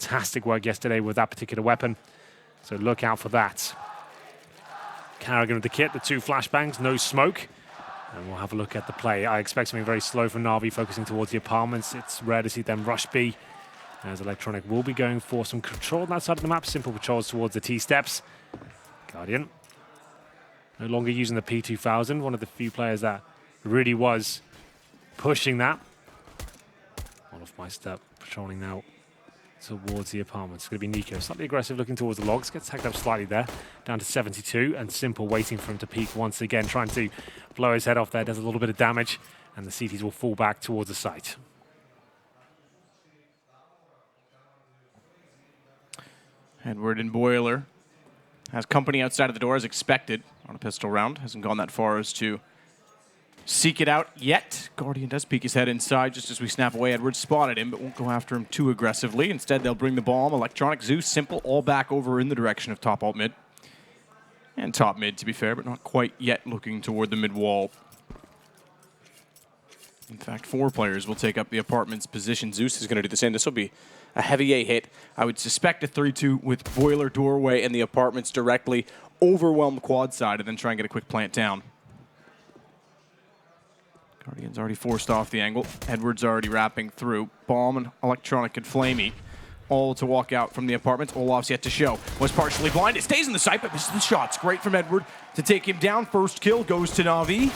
fantastic work yesterday with that particular weapon. So look out for that. Karrigan with the kit, the 2 flashbangs, no smoke. And we'll have a look at the play. I expect something very slow from NaVi, focusing towards the apartments. It's rare to see them rush B, as Electronic will be going for some control on that side of the map. Simple patrols towards the T-steps. Guardian no longer using the P2000, one of the few players that really was pushing that. Olofmeister patrolling now towards the apartments. It's going to be Nico, slightly aggressive, looking towards the logs. Gets tagged up slightly there, down to 72, and Simple waiting for him to peek once again, trying to blow his head off there. Does a little bit of damage, and the CTs will fall back towards the site. Edward and Boiler has company outside of the door as expected on a pistol round. Hasn't gone that far as to seek it out yet. Guardian does peek his head inside just as we snap away. Edward spotted him, but won't go after him too aggressively. Instead, they'll bring the bomb. Electronic, Zeus, Simple, all back over in the direction of top alt mid. And top mid, to be fair, but not quite yet looking toward the mid wall. In fact, 4 players will take up the apartment's position. Zeus is going to do the same. This will be a heavy A hit. I would suspect a 3-2 with Boiler, Doorway, and the apartments directly. Overwhelm quad side and then try and get a quick plant down. Guardian's already forced off the angle. Edward's already wrapping through. Bomb and Electronic and Flamey all to walk out from the apartments. Olaf's yet to show. Was partially blind. It stays in the sight, but misses the shots. Great from Edward to take him down. First kill goes to NaVi.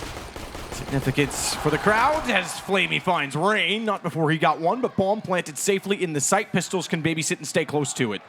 Significance for the crowd as Flamey finds Rain. Not before he got one, but bomb planted safely in the sight. Pistols can babysit and stay close to it.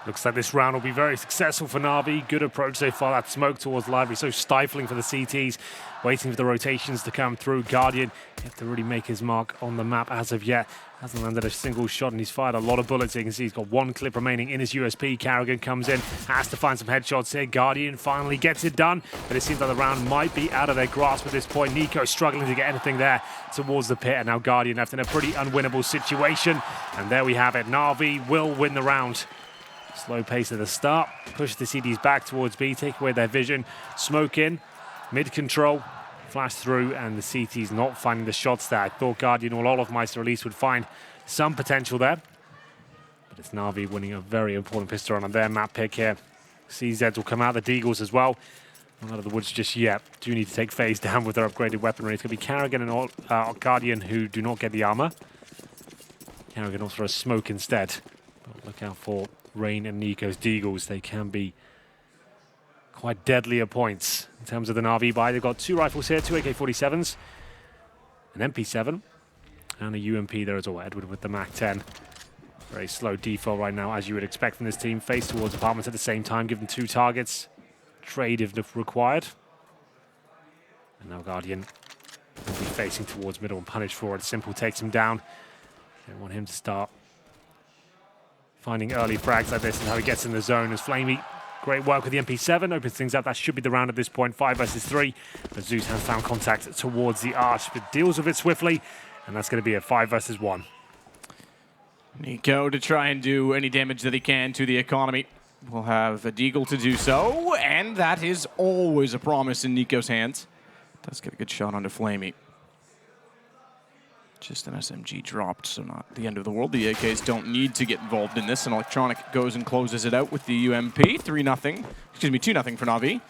Looks like this round will be very successful for NaVi. Good approach so far. That smoke towards Library, so stifling for the CTs. Waiting for the rotations to come through. Guardian yet to really make his mark on the map as of yet. Hasn't landed a single shot, and he's fired a lot of bullets. You can see he's got 1 clip remaining in his USP. Karrigan comes in, has to find some headshots here. Guardian finally gets it done, but it seems like the round might be out of their grasp at this point. Nico struggling to get anything there towards the pit, and now Guardian left in a pretty unwinnable situation. And there we have it. NaVi will win the round. Slow pace at the start, push the CDs back towards B, take away their vision, smoke in, mid control, flash through, and the CTs not finding the shots there. I thought Guardian or Olofmeister at least would find some potential there. But it's NaVi winning a very important pistol run on their map pick here. CZs will come out, the Deagles as well. Not out of the woods just yet. Do need to take FaZe down with their upgraded weaponry. It's going to be Karrigan and Guardian who do not get the armor. Karrigan will throw a smoke instead. But look out for Rain and Nico's Deagles. They can be quite deadly at points in terms of the NaVi buy. They've got 2 rifles here, 2 AK-47s, an MP7, and a UMP there as well. Edward with the MAC-10. Very slow default right now, as you would expect from this team. Face towards apartments at the same time, given 2 targets. Trade if required. And now Guardian will be facing towards middle and punish for it. Simple takes him down. They want him to start finding early frags like this and how he gets in the zone as Flamey. Great work with the MP7, opens things up. That should be the round at this point, 5 versus 3. But Zeus has found contact towards the arch, but deals with it swiftly, and that's going to be a 5 versus 1. Nico to try and do any damage that he can to the economy. We'll have a Deagle to do so, and that is always a promise in Nico's hands. Does get a good shot onto Flamey. Just an SMG dropped, so not the end of the world. The AKs don't need to get involved in this, and Electronic goes and closes it out with the UMP. 3-0, excuse me, 2-0 for NaVi.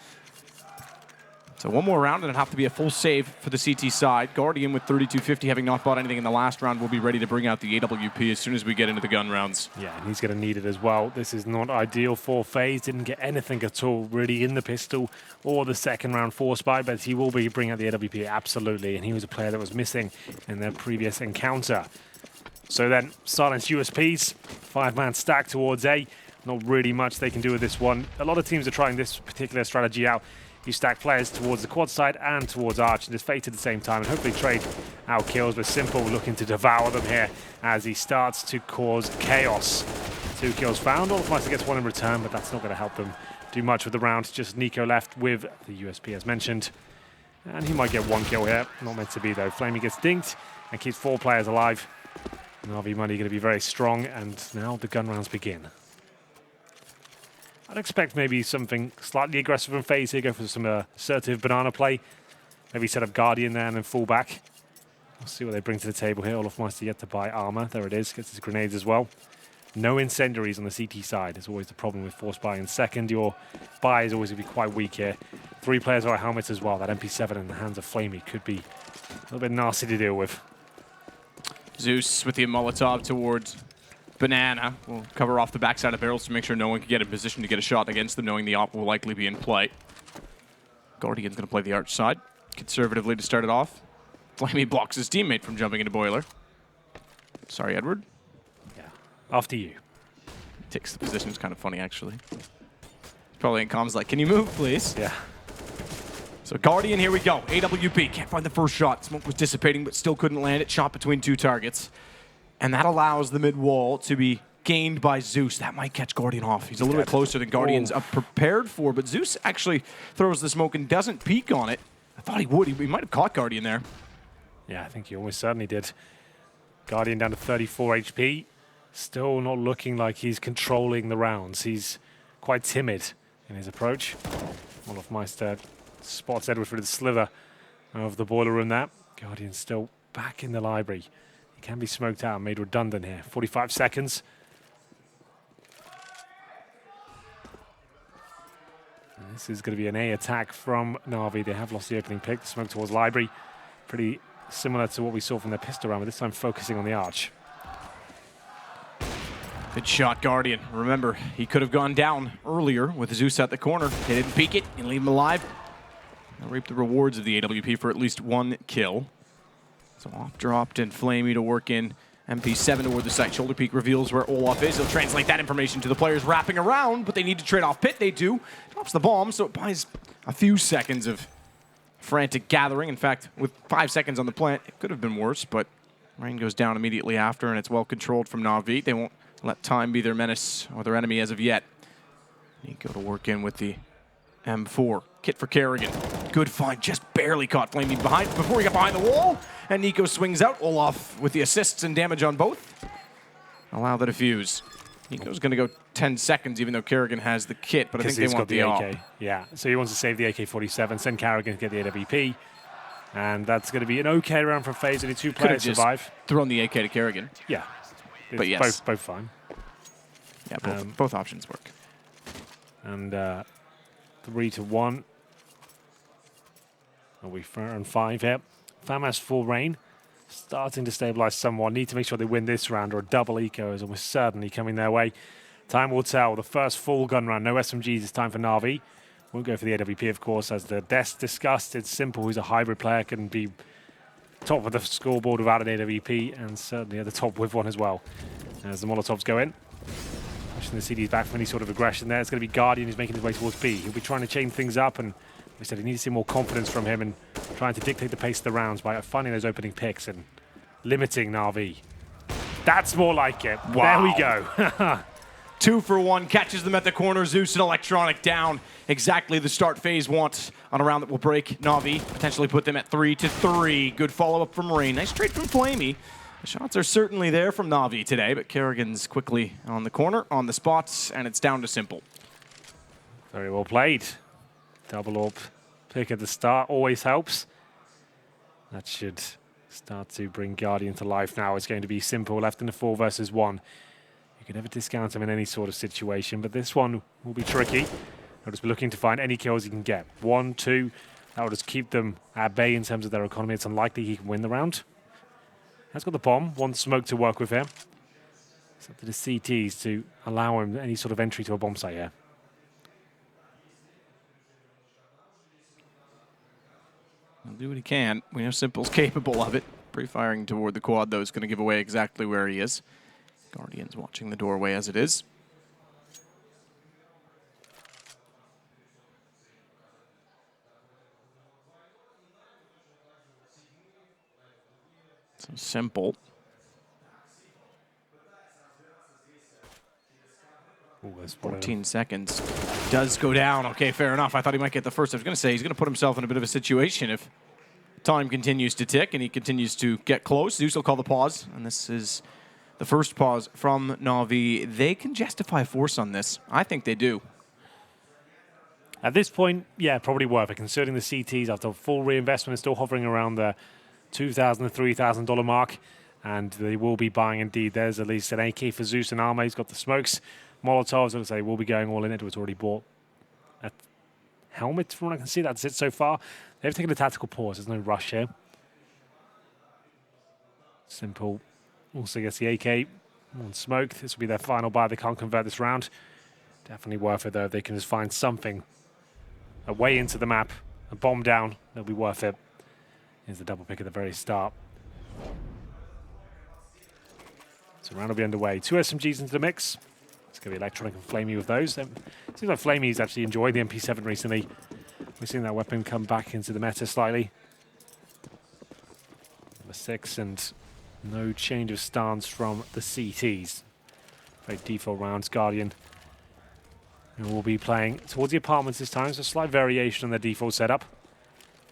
So one more round, and it'll have to be a full save for the CT side. Guardian with 3250, having not bought anything in the last round, will be ready to bring out the AWP as soon as we get into the gun rounds. Yeah, and he's going to need it as well. This is not ideal for FaZe. Didn't get anything at all really in the pistol or the second round force buy, but he will be bringing out the AWP, absolutely. And he was a player that was missing in their previous encounter. So then, silence USPs, 5-man stack towards A. Not really much they can do with this one. A lot of teams are trying this particular strategy out. You stack players towards the quad side and towards Arch and just Fate at the same time and hopefully trade out kills, but Simple looking to devour them here as he starts to cause chaos. 2 kills found. Olofmeister gets 1 in return, but that's not going to help them do much with the round. Just Nico left with the USP as mentioned. And he might get 1 kill here. Not meant to be though. Flamey gets dinked and keeps 4 players alive. NaVi money going to be very strong, and now the gun rounds begin. I'd expect maybe something slightly aggressive from FaZe here, go for some assertive banana play. Maybe set up Guardian there and then fall back. We'll see what they bring to the table here. Olofmeister yet to buy armor. There it is. Gets his grenades as well. No incendiaries on the CT side is always the problem with force buy. And second, your buy is always going to be quite weak here. 3 players are helmets as well. That MP7 in the hands of Flamey could be a little bit nasty to deal with. Zeus with the Molotov towards Banana. Will cover off the backside of barrels to make sure no one can get in position to get a shot against them, knowing the op will likely be in play. Guardian's going to play the arch side conservatively to start it off. Flamey blocks his teammate from jumping into Boiler. Sorry, Edward. Yeah, after you. Takes the position. It's kind of funny, actually. He's probably in comms like, can you move, please? Yeah. So Guardian, here we go. AWP, can't find the first shot. Smoke was dissipating, but still couldn't land it. Shot between 2 targets. And that allows the mid wall to be gained by Zeus. That might catch Guardian off. He's a little bit closer than Guardian's prepared for, but Zeus actually throws the smoke and doesn't peek on it. I thought he would. He might have caught Guardian there. Yeah, I think he almost certainly did. Guardian down to 34 HP. Still not looking like he's controlling the rounds. He's quite timid in his approach. Olofmeister spots Edward through the slither of the boiler room there. Guardian still back in the library. He can be smoked out, made redundant here. 45 seconds. And this is going to be an A attack from NaVi. They have lost the opening pick. The smoke towards library. Pretty similar to what we saw from their pistol round, but this time focusing on the arch. Good shot, Guardian. Remember, he could have gone down earlier with Zeus at the corner. They didn't peek it and leave him alive. They'll reap the rewards of the AWP for at least 1 kill. So off dropped and Flamey to work in MP7 toward the site. Shoulder peek reveals where Olaf is. He'll translate that information to the players wrapping around, but they need to trade off pit. They do. Drops the bomb, so it buys a few seconds of frantic gathering. In fact, with 5 seconds on the plant, it could have been worse, but rain goes down immediately after, and it's well controlled from NaVi. They won't let time be their menace or their enemy as of yet. Nico to work in with the M4. Kit for Kerrigan. Good find, just barely caught Flamey behind before he got behind the wall. And Nico swings out. Olaf with the assists and damage on both. Allow the defuse. Nico's going to go 10 seconds, even though Kerrigan has the kit, but I think they want the AK. Yeah, so he wants to save the AK-47, send Kerrigan to get the AWP. And that's going to be an okay round for FaZe. Only 2 players survive. Thrown the AK to Kerrigan. Yeah. But yes. Both fine. Yeah, both options work. And 3-1. Are we 4 and 5 here? FAMAS full rain. Starting to stabilize somewhat. Need to make sure they win this round, or a double eco is almost certainly coming their way. Time will tell. The first full gun round. No SMGs this time for NaVi. Won't go for the AWP, of course, as the desk discussed. It's simple. He's a hybrid player, can be top of the scoreboard without an AWP, and certainly at the top with one as well. As the Molotovs go in. Pushing the CDs back from any sort of aggression there. It's going to be Guardian who's making his way towards B. He'll be trying to chain things up, and we said he needs to see more confidence from him and trying to dictate the pace of the rounds by finding those opening picks and limiting NaVi. That's more like it. Wow. There we go. 2 for 1, catches them at the corner. Zeus and Electronic down. Exactly the start FaZe wants on a round that will break NaVi. Potentially put them at 3-3. Good follow-up from Rain. Nice trade from Flamey. The shots are certainly there from NaVi today, but Kerrigan's quickly on the corner, on the spots, and it's down to simple. Very well played. Double AWP pick at the start always helps. That should start to bring Guardian to life now. It's going to be simple, left in the 4 versus 1. You can never discount him in any sort of situation, but this one will be tricky. They'll just be looking to find any kills he can get. 1, 2, that will just keep them at bay in terms of their economy. It's unlikely he can win the round. Has got the bomb, 1 smoke to work with him. It's up to the CTs to allow him any sort of entry to a bomb site here. He'll do what he can. We know Simple's capable of it. Pre-firing toward the quad, though, is going to give away exactly where he is. Guardian's watching the doorway as it is. So Simple. Ooh, 14 seconds. Does go down. Okay, fair enough. I thought he might get the first. I was going to say he's going to put himself in a bit of a situation if time continues to tick and he continues to get close. Zeus will call the pause, and this is the first pause from NaVi. They can justify force on this. I think they do. At this point, yeah, probably worth it, considering the CTs after full reinvestment is still hovering around the $2,000 to $3,000 mark. And they will be buying indeed. There's at least an AK for Zeus and Arma. He's got the smokes. Molotovs, looks like they will be going all in. Edwards already bought a helmet from what I can see. That's it so far. They've taken a tactical pause. There's no rush here. Simple also gets the AK on smoke. This will be their final buy. They can't convert this round. Definitely worth it though. If they can just find something, a way into the map, a bomb down, they'll be worth it. Here's the double pick at the very start. So round will be underway. 2 SMGs into the mix. It's going to be Electronic and Flamey with those. It seems like Flamey's actually enjoyed the MP7 recently. We've seen that weapon come back into the meta slightly. Number 6, and no change of stance from the CTs. Very default rounds. Guardian, who will be playing towards the apartments this time, so a slight variation on their default setup.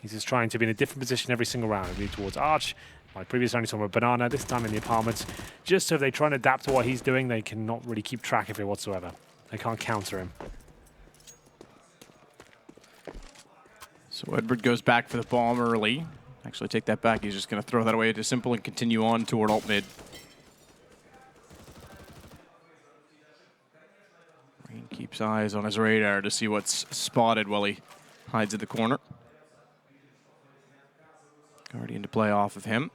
He's just trying to be in a different position every single round. It'll be towards Arch. My previous only saw him a banana, this time in the apartments. Just so if they try and adapt to what he's doing, they cannot really keep track of it whatsoever. They can't counter him. So Edward goes back for the bomb early. Actually, take that back. He's just going to throw that away to Simple and continue on toward alt mid. Rain keeps eyes on his radar to see what's spotted while he hides in the corner. Guardian to play off of him.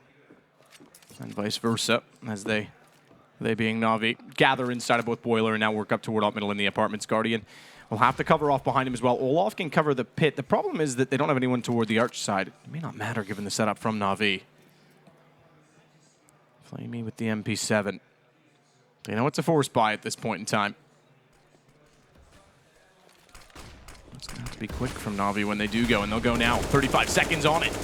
And vice versa, as they being NaVi, gather inside of both Boiler and now work up toward alt middle in the apartments. Guardian will have to cover off behind him as well. Olaf can cover the pit. The problem is that they don't have anyone toward the arch side. It may not matter given the setup from NaVi. Flamey with the MP7. They know it's a force buy at this point in time. It's going to have to be quick from NaVi when they do go, and they'll go now. 35 seconds on it.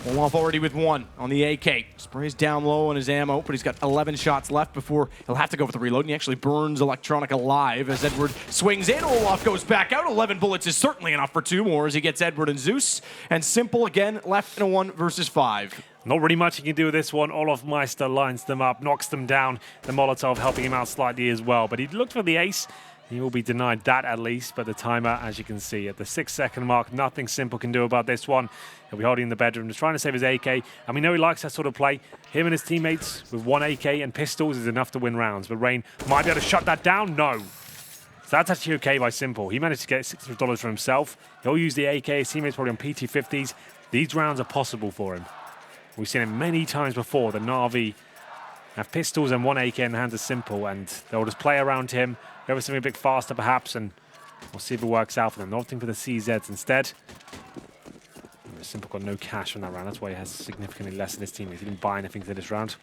Olaf already with 1 on the AK. Sprays down low on his ammo, but he's got 11 shots left before he'll have to go for the reload, and he actually burns Electronic alive as Edward swings in. Olaf goes back out. 11 bullets is certainly enough for 2 more as he gets Edward and Zeus. And Simple again left in a 1 versus 5. Not really much he can do with this one. Olaf Meister lines them up, knocks them down. The Molotov helping him out slightly as well. But he looked for the ace. He will be denied that at least, but the timer, as you can see, at the 6-second mark, nothing Simple can do about this one. He'll be holding in the bedroom, just trying to save his AK, and we know he likes that sort of play. Him and his teammates with 1 AK and pistols is enough to win rounds, but Rain might be able to shut that down. No. So that's actually okay by Simple. He managed to get $600 for himself. He'll use the AK, his teammates probably on PT50s. These rounds are possible for him. We've seen it many times before. The NaVi have pistols and 1 AK in the hands of Simple, and they'll just play around him. Go for something a bit faster, perhaps, and we'll see if it works out for them. Opting for the CZs instead. Simple got no cash from that round. That's why he has significantly less in his team. He didn't buy anything for this round.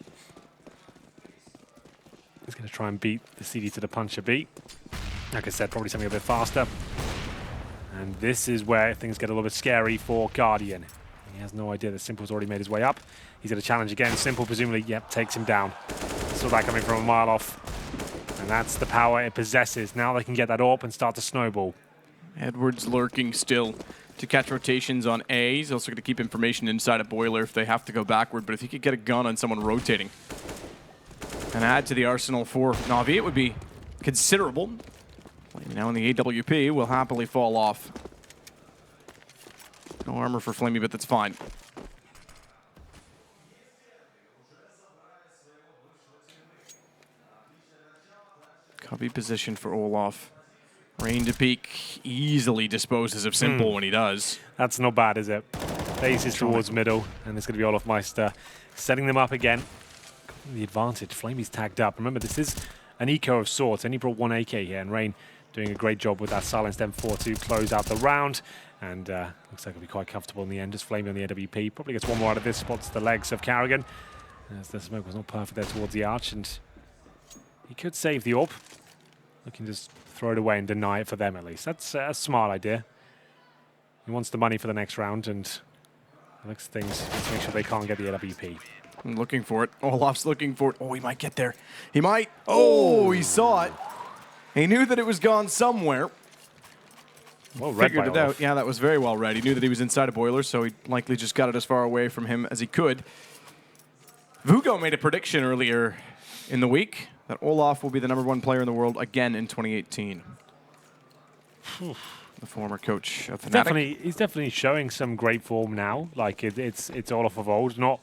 He's going to try and beat the CD to the puncher beat. Like I said, probably something a bit faster. And this is where things get a little bit scary for Guardian. He has no idea that Simple's already made his way up. He's going to challenge again. Simple, presumably, yep, takes him down. Saw that coming from a mile off. And that's the power it possesses. Now they can get that AWP and start to snowball. Edwards lurking still to catch rotations on A. He's also going to keep information inside a Boiler if they have to go backward. But if he could get a gun on someone rotating and add to the arsenal for NaVi, it would be considerable. Flamey now in the AWP will happily fall off. No armor for Flamey, but that's fine. Cubby position for Olaf. Rain to peek, easily disposes of Simple when he does. That's not bad, is it? Faces towards middle, and it's going to be Olaf Meister setting them up again. The advantage. Flamey's tagged up. Remember, this is an eco of sorts, and he brought 1 AK here, and Rain doing a great job with that silenced M4 to close out the round. And looks like he'll be quite comfortable in the end. Just Flamey on the AWP. Probably gets 1 more out of this. Spots the legs of Carrigan. As the smoke was not perfect there towards the arch, and he could save the AWP. Looking to just throw it away and deny it for them at least. That's a smart idea. He wants the money for the next round, and the next thing's to make sure they can't get the AWP. I'm looking for it. Olaf's looking for it. Oh, he might get there. He might. Oh, he saw it. He knew that it was gone somewhere. Well read Figured it out. Yeah, that was very well read. He knew that he was inside a Boiler, so he likely just got it as far away from him as he could. Vugo made a prediction earlier in the week that Olaf will be the #1 player in the world again in 2018. The former coach of Fnatic. He's definitely showing some great form now. Like it's Olaf of old, not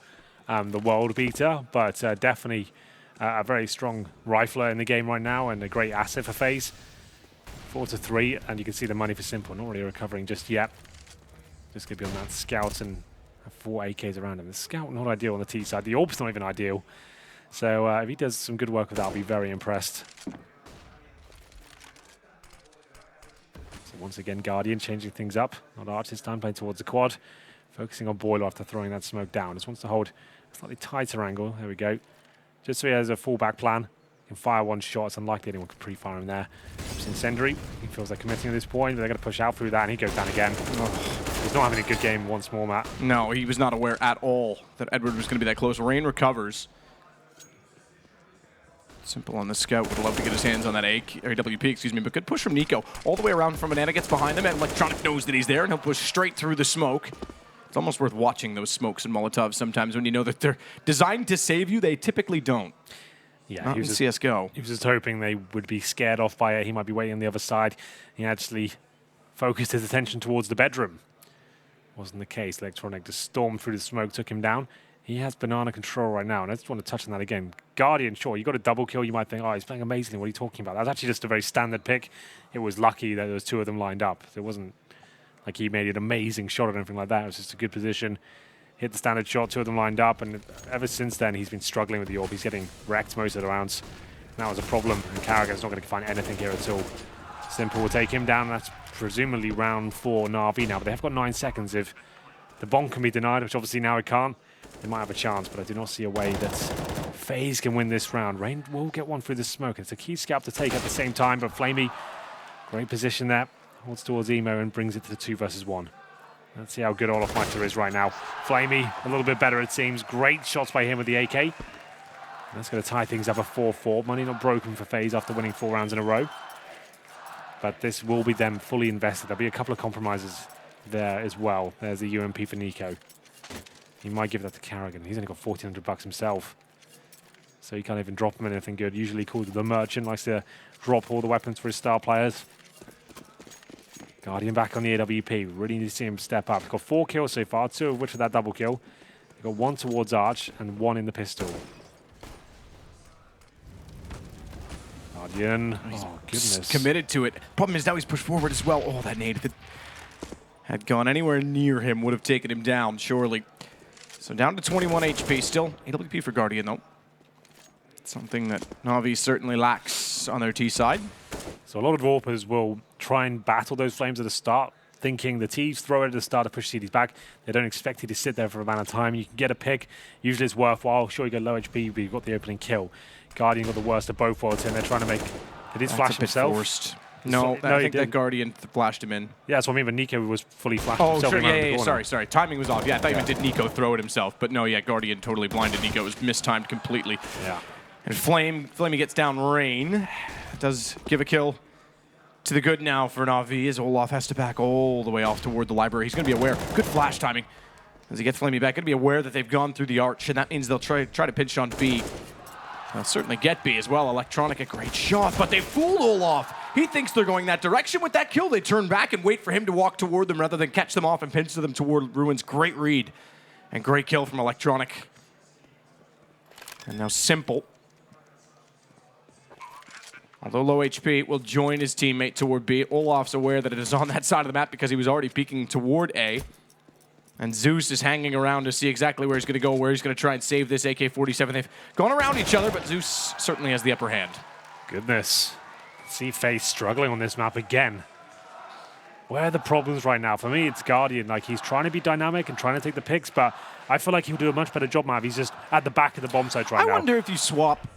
the world beater, but definitely a very strong rifler in the game right now and a great asset for FaZe. 4-3, and you can see the money for Simple. Not really recovering just yet. Just going to be on that Scout and have 4 AKs around him. The Scout not ideal on the T side. The Orb's not even ideal. So if he does some good work with that, I'll be very impressed. So once again, Guardian changing things up. Not Arch this time, playing towards the quad. Focusing on Boiler after throwing that smoke down. Just wants to hold a slightly tighter angle. There we go. Just so he has a fallback plan. Can fire one shot. It's unlikely anyone can pre-fire him there. It's Incendiary. He feels like committing at this point, but they're going to push out through that, and he goes down again. Oh. He's not having a good game once more, Matt. No, he was not aware at all that Edward was going to be that close. Rain recovers. Simple on the Scout. Would love to get his hands on that WP, excuse me, but good push from Nico. All the way around from Banana gets behind him, and Electronic knows that he's there, and he'll push straight through the smoke. It's almost worth watching those smokes and Molotovs sometimes when you know that they're designed to save you. They typically don't. Yeah, not in CSGO. He was just hoping they would be scared off by it. He might be waiting on the other side. He actually focused his attention towards the bedroom. Wasn't the case. Electronic just stormed through the smoke, took him down. He has banana control right now, and I just want to touch on that again. Guardian, sure, you got a double kill. You might think, oh, he's playing amazingly. What are you talking about? That's actually just a very standard pick. It was lucky that there was 2 of them lined up. It wasn't like he made an amazing shot or anything like that. It was just a good position. Hit the standard shot, 2 of them lined up, and ever since then, he's been struggling with the orb. He's getting wrecked most of the rounds. And that was a problem, and Karrigan's not going to find anything here at all. Simple will take him down. That's presumably round 4 NaVi now, but they have got 9 seconds. If the bomb can be denied, which obviously now it can't, they might have a chance, but I do not see a way that FaZe can win this round. Rain will get one through the smoke. It's a key scalp to take at the same time, but Flamey, great position there. Holds towards Emo and brings it to the 2 versus 1. Let's see how good Olaf Meister is right now. Flamey, a little bit better it seems. Great shots by him with the AK. And that's going to tie things up at 4-4. Money not broken for FaZe after winning 4 rounds in a row. But this will be them fully invested. There'll be a couple of compromises there as well. There's the UMP for Nico. He might give that to Karrigan. He's only got 1,400 bucks himself. So he can't even drop him anything good. Usually called the Merchant, likes to drop all the weapons for his star players. Guardian back on the AWP. Really need to see him step up. He's got 4 kills so far, 2 of which are that double kill. He's got 1 towards Arch and 1 in the pistol. Guardian. Oh, goodness. Committed to it. Problem is now he's pushed forward as well. Oh, that nade, if it had gone anywhere near him, would have taken him down, surely. So down to 21 HP. Still AWP for Guardian, though. Something that NaVi certainly lacks on their T side. So a lot of developers will try and battle those flames at the start, thinking the T's throw it at the start to push CDs back. They don't expect you to sit there for a amount of time. You can get a pick. Usually it's worthwhile. Sure, you get low HP, but you've got the opening kill. Guardian got the worst of both worlds, and they're trying to make... Did he flash himself? Forced. No, I think that Guardian flashed him in. Yeah, that's what I mean, but Nico was fully flashed himself. Oh, sure, yeah, sorry. Timing was off. Yeah, I thought you meant did Nico throw it himself. But no, yeah, Guardian totally blinded Nico. It was mistimed completely. Yeah. And Flamey gets down Rain. Does give a kill to the good now for NaVi, as Olaf has to back all the way off toward the library. He's going to be aware. Good flash timing as he gets Flamey back. Going to be aware that they've gone through the arch, and that means they'll try to pinch on B. They'll certainly get B as well. Electronic, a great shot, but they fooled Olaf. He thinks they're going that direction. With that kill, they turn back and wait for him to walk toward them rather than catch them off and pinch them toward Ruins. Great read and great kill from Electronic. And now Simple, although low HP, will join his teammate toward B. Olaf's aware that it is on that side of the map because he was already peeking toward A. And Zeus is hanging around to see exactly where he's going to go, where he's going to try and save this AK-47. They've gone around each other, but Zeus certainly has the upper hand. Goodness. See FaZe struggling on this map again. Where are the problems right now? For me, it's Guardian. Like, he's trying to be dynamic and trying to take the picks, but I feel like he'll do a much better job, Mav. He's just at the back of the bomb site right now. I wonder if you swap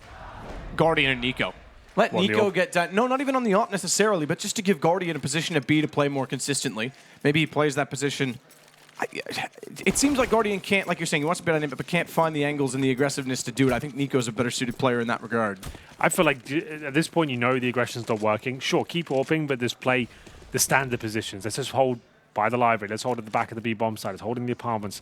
Guardian and Nico. Let Nico get done. No, not even on the op necessarily, but just to give Guardian a position at B to play more consistently. Maybe he plays that position. It seems like Guardian can't, like you're saying, he wants to bet on it, but can't find the angles and the aggressiveness to do it. I think Nico's a better suited player in that regard. I feel like at this point, you know the aggression's not working. Sure, keep AWPing, but just play the standard positions. Let's just hold by the library. Let's hold at the back of the B bomb site. Let's hold in the apartments.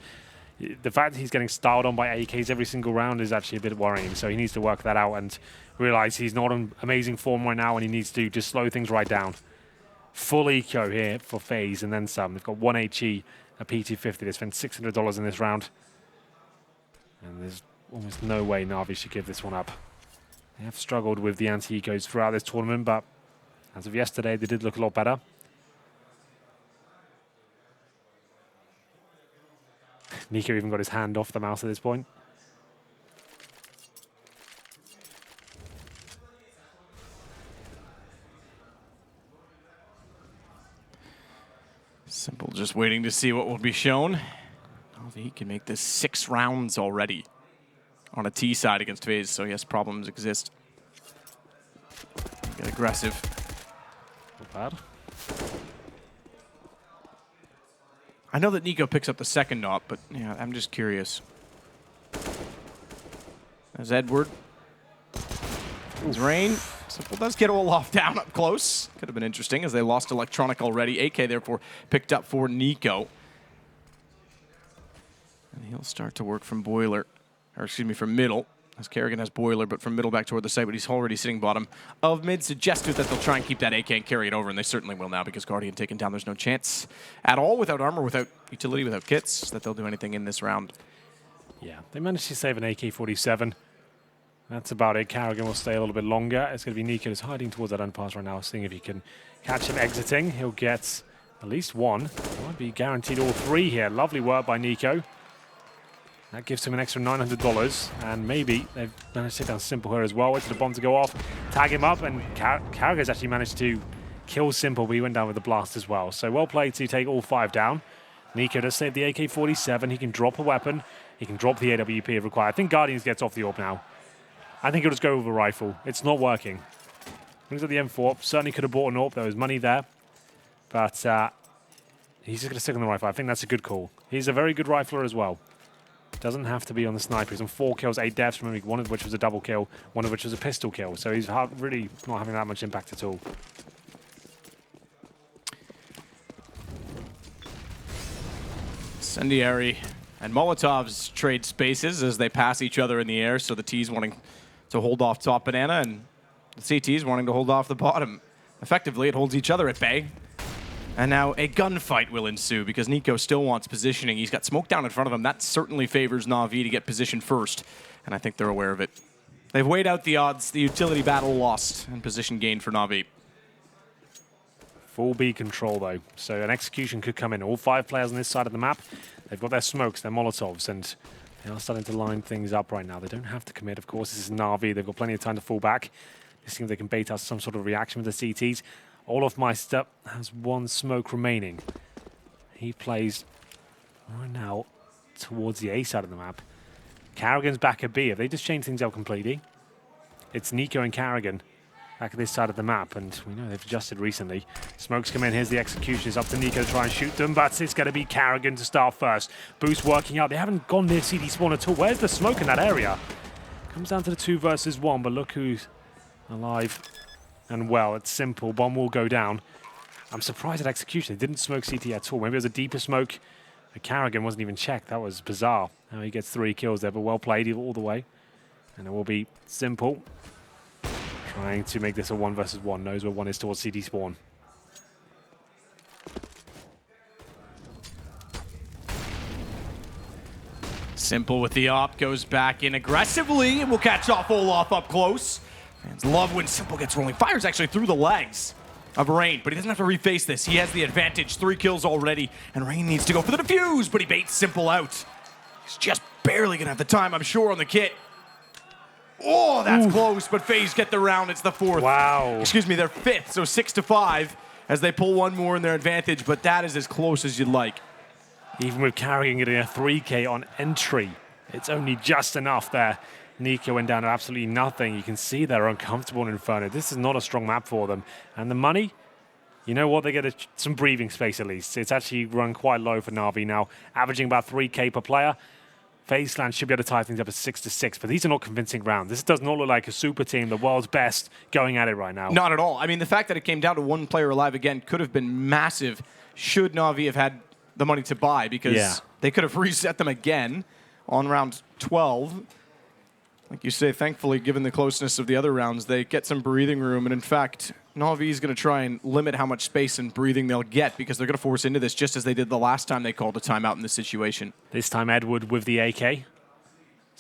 The fact that he's getting styled on by AKs every single round is actually a bit worrying. So he needs to work that out and realize he's not in amazing form right now, and he needs to just slow things right down. Full eco here for FaZe and then some. They've got 1 HE, a PT50. They spent $600 in this round. And there's almost no way NaVi should give this one up. They have struggled with the anti-ecos throughout this tournament, but as of yesterday, they did look a lot better. Nico even got his hand off the mouse at this point. Simple just waiting to see what will be shown. NaVi can make this 6 rounds already on a T side against FaZe, so yes, problems exist. Get aggressive. Not bad. I know that Nico picks up the second op, but yeah, I'm just curious. There's Edward. There's Rain. Simple does get Olaf down up close. Could have been interesting as they lost Electronic already. AK therefore picked up for Nico. And he'll start to work from Boiler, or excuse me, from middle. As Kerrigan has Boiler, but from middle back toward the site, but he's already sitting bottom of mid. Suggested that they'll try and keep that AK and carry it over, and they certainly will now because Guardian taken down. There's no chance at all without armor, without utility, without kits, that they'll do anything in this round. Yeah, they managed to save an AK-47. That's about it. Kerrigan will stay a little bit longer. It's going to be Nico who's hiding towards that underpass right now, seeing if he can catch him exiting. He'll get at least one. Might be guaranteed all 3 here. Lovely work by Nico. That gives him an extra $900, and maybe they've managed to take down Simple here as well. Wait for the bomb to go off, tag him up, and Kerrigan's actually managed to kill Simple, but he went down with the blast as well. So well played to take all 5 down. Nico does save the AK-47. He can drop a weapon. He can drop the AWP if required. I think Guardians gets off the AWP now. I think he'll just go with a rifle. It's not working. Looks at the M4. Certainly could have bought an AWP. There was money there. But he's just going to stick on the rifle. I think that's a good call. He's a very good rifler as well. Doesn't have to be on the sniper. He's on 4 kills, 8 deaths, remember, one of which was a double kill, one of which was a pistol kill. So he's really not having that much impact at all. Incendiary and Molotovs trade spaces as they pass each other in the air, so the T's wanting to hold off top banana and the CT's wanting to hold off the bottom. Effectively, it holds each other at bay. And now a gunfight will ensue because Nico still wants positioning. He's got smoke down in front of him. That certainly favors NaVi to get position first, and I think they're aware of it. They've weighed out the odds. The utility battle lost and position gained for NaVi. Full B control, though, so an execution could come in. All 5 players on this side of the map, they've got their smokes, their Molotovs, and they are starting to line things up right now. They don't have to commit, of course. This is NaVi. They've got plenty of time to fall back. Just see if they can bait out some sort of reaction with the CTs. Olaf Meister has 1 smoke remaining. He plays right now towards the A side of the map. Kerrigan's back at B. Have they just changed things up completely? It's Nico and Kerrigan back at this side of the map, and we know they've adjusted recently. Smokes come in. Here's the execution. It's up to Nico to try and shoot them, but it's going to be Kerrigan to start first. Boost working out. They haven't gone near CD spawn at all. Where's the smoke in that area? Comes down to the 2 versus 1, but look who's alive. And well, it's Simple. Bomb will go down. I'm surprised at execution. They didn't smoke CT at all. Maybe it was a deeper smoke. But Kerrigan wasn't even checked. That was bizarre. Now he gets 3 kills there, but well played all the way. And it will be Simple trying to make this a 1 versus 1. Knows where 1 is towards CT spawn. Simple with the op, goes back in aggressively and will catch off Olaf up close. Fans love when Simple gets rolling. Fires actually through the legs of Rain, but he doesn't have to reface this. He has the advantage, 3 kills already, and Rain needs to go for the defuse, but he baits Simple out. He's just barely gonna have the time, I'm sure, on the kit. Oh, that's close, but FaZe get the round. It's the 4th. Wow. Excuse me, their 5th, so 6-5 as they pull 1 more in their advantage, but that is as close as you'd like. Even with Kerrigan getting a 3K on entry, it's only just enough there. Nico went down to absolutely nothing. You can see they're uncomfortable in Inferno. This is not a strong map for them. And the money, you know what? They get some breathing space at least. It's actually run quite low for NaVi now, averaging about 3K per player. FaZe Clan should be able to tie things up at 6-6, but these are not convincing rounds. This does not look like a super team, the world's best, going at it right now. Not at all. I mean, the fact that it came down to 1 player alive again could have been massive should NaVi have had the money to buy, because they could have reset them again on round 12. Like you say, thankfully, given the closeness of the other rounds, they get some breathing room. And in fact, NaVi is going to try and limit how much space and breathing they'll get, because they're going to force into this just as they did the last time they called a timeout in this situation. This time Edward with the AK.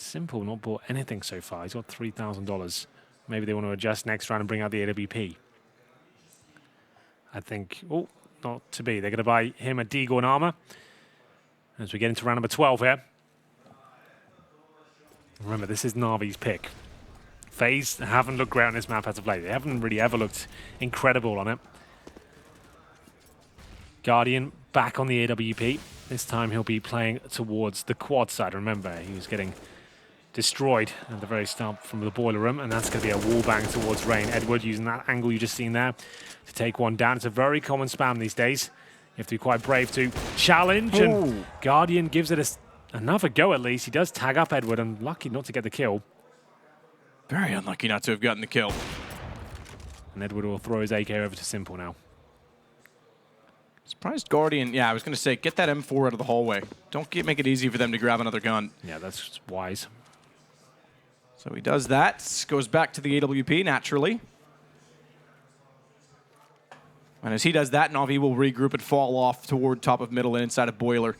Simple not bought anything so far. He's got $3,000. Maybe they want to adjust next round and bring out the AWP. I think, oh, not to be. They're going to buy him a Deagle and armor as we get into round number 12 here. Remember, this is NaVi's pick. FaZe haven't looked great on this map as of late. They haven't really ever looked incredible on it. Guardian back on the AWP. This time he'll be playing towards the quad side. Remember, he was getting destroyed at the very start from the boiler room, and that's going to be a wall bang towards Rain. Edward using that angle you just seen there to take one down. It's a very common spam these days. You have to be quite brave to challenge, and Guardian gives it another go at least. He does tag up Edward, and lucky not to get the kill. Very unlucky not to have gotten the kill. And Edward will throw his AK over to Simple now. Surprised Guardian, yeah, I was going to say, get that M4 out of the hallway. Don't make it easy for them to grab another gun. Yeah, that's wise. So he does that, goes back to the AWP naturally. And as he does that, NaVi will regroup and fall off toward top of middle and inside of boiler.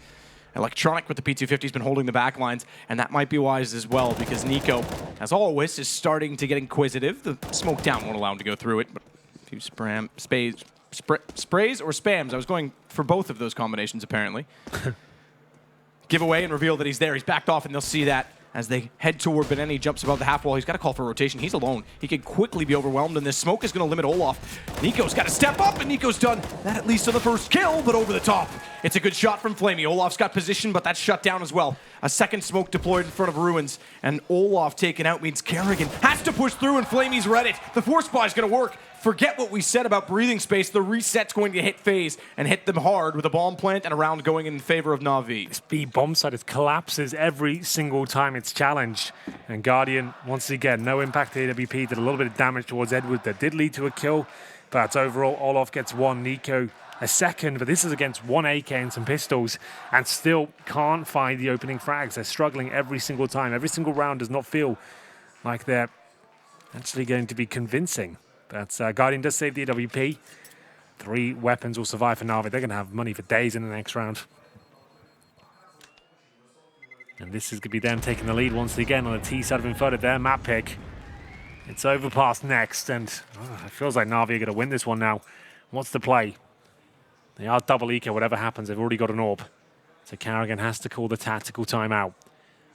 Electronic with the P250 has been holding the back lines, and that might be wise as well because Nico, as always, is starting to get inquisitive. The smoke down won't allow him to go through it, but a few sprays or spams. I was going for both of those combinations, apparently. Give away and reveal that he's there. He's backed off, and they'll see that as they head toward Beneni. Jumps above the half wall. He's got to call for a rotation. He's alone. He could quickly be overwhelmed, and this smoke is going to limit Olaf. Nico's got to step up, and Nico's done that at least on the first kill, but over the top. It's a good shot from Flamey. Olaf's got position, but that's shut down as well. A second smoke deployed in front of Ruins, and Olaf taken out means Kerrigan has to push through, and Flamey's read it. The force buy is going to work. Forget what we said about breathing space. The reset's going to hit FaZe and hit them hard with a bomb plant and a round going in favor of NaVi. This B bomb site, it collapses every single time it's challenged. And Guardian, once again, no impact to AWP, did a little bit of damage towards Edward that did lead to a kill. But overall, Olaf gets one, Nico a second, but this is against one AK and some pistols, and still can't find the opening frags. They're struggling every single time. Every single round does not feel like they're actually going to be convincing. But Guardian does save the AWP. 3 weapons will survive for NaVi. They're going to have money for days in the next round. And this is going to be them taking the lead once again on the T side of Inferno. Their map pick. It's overpass next, and it feels like NaVi are going to win this one now. What's the play? They are double eco, whatever happens. They've already got an AWP. So Kerrigan has to call the tactical timeout.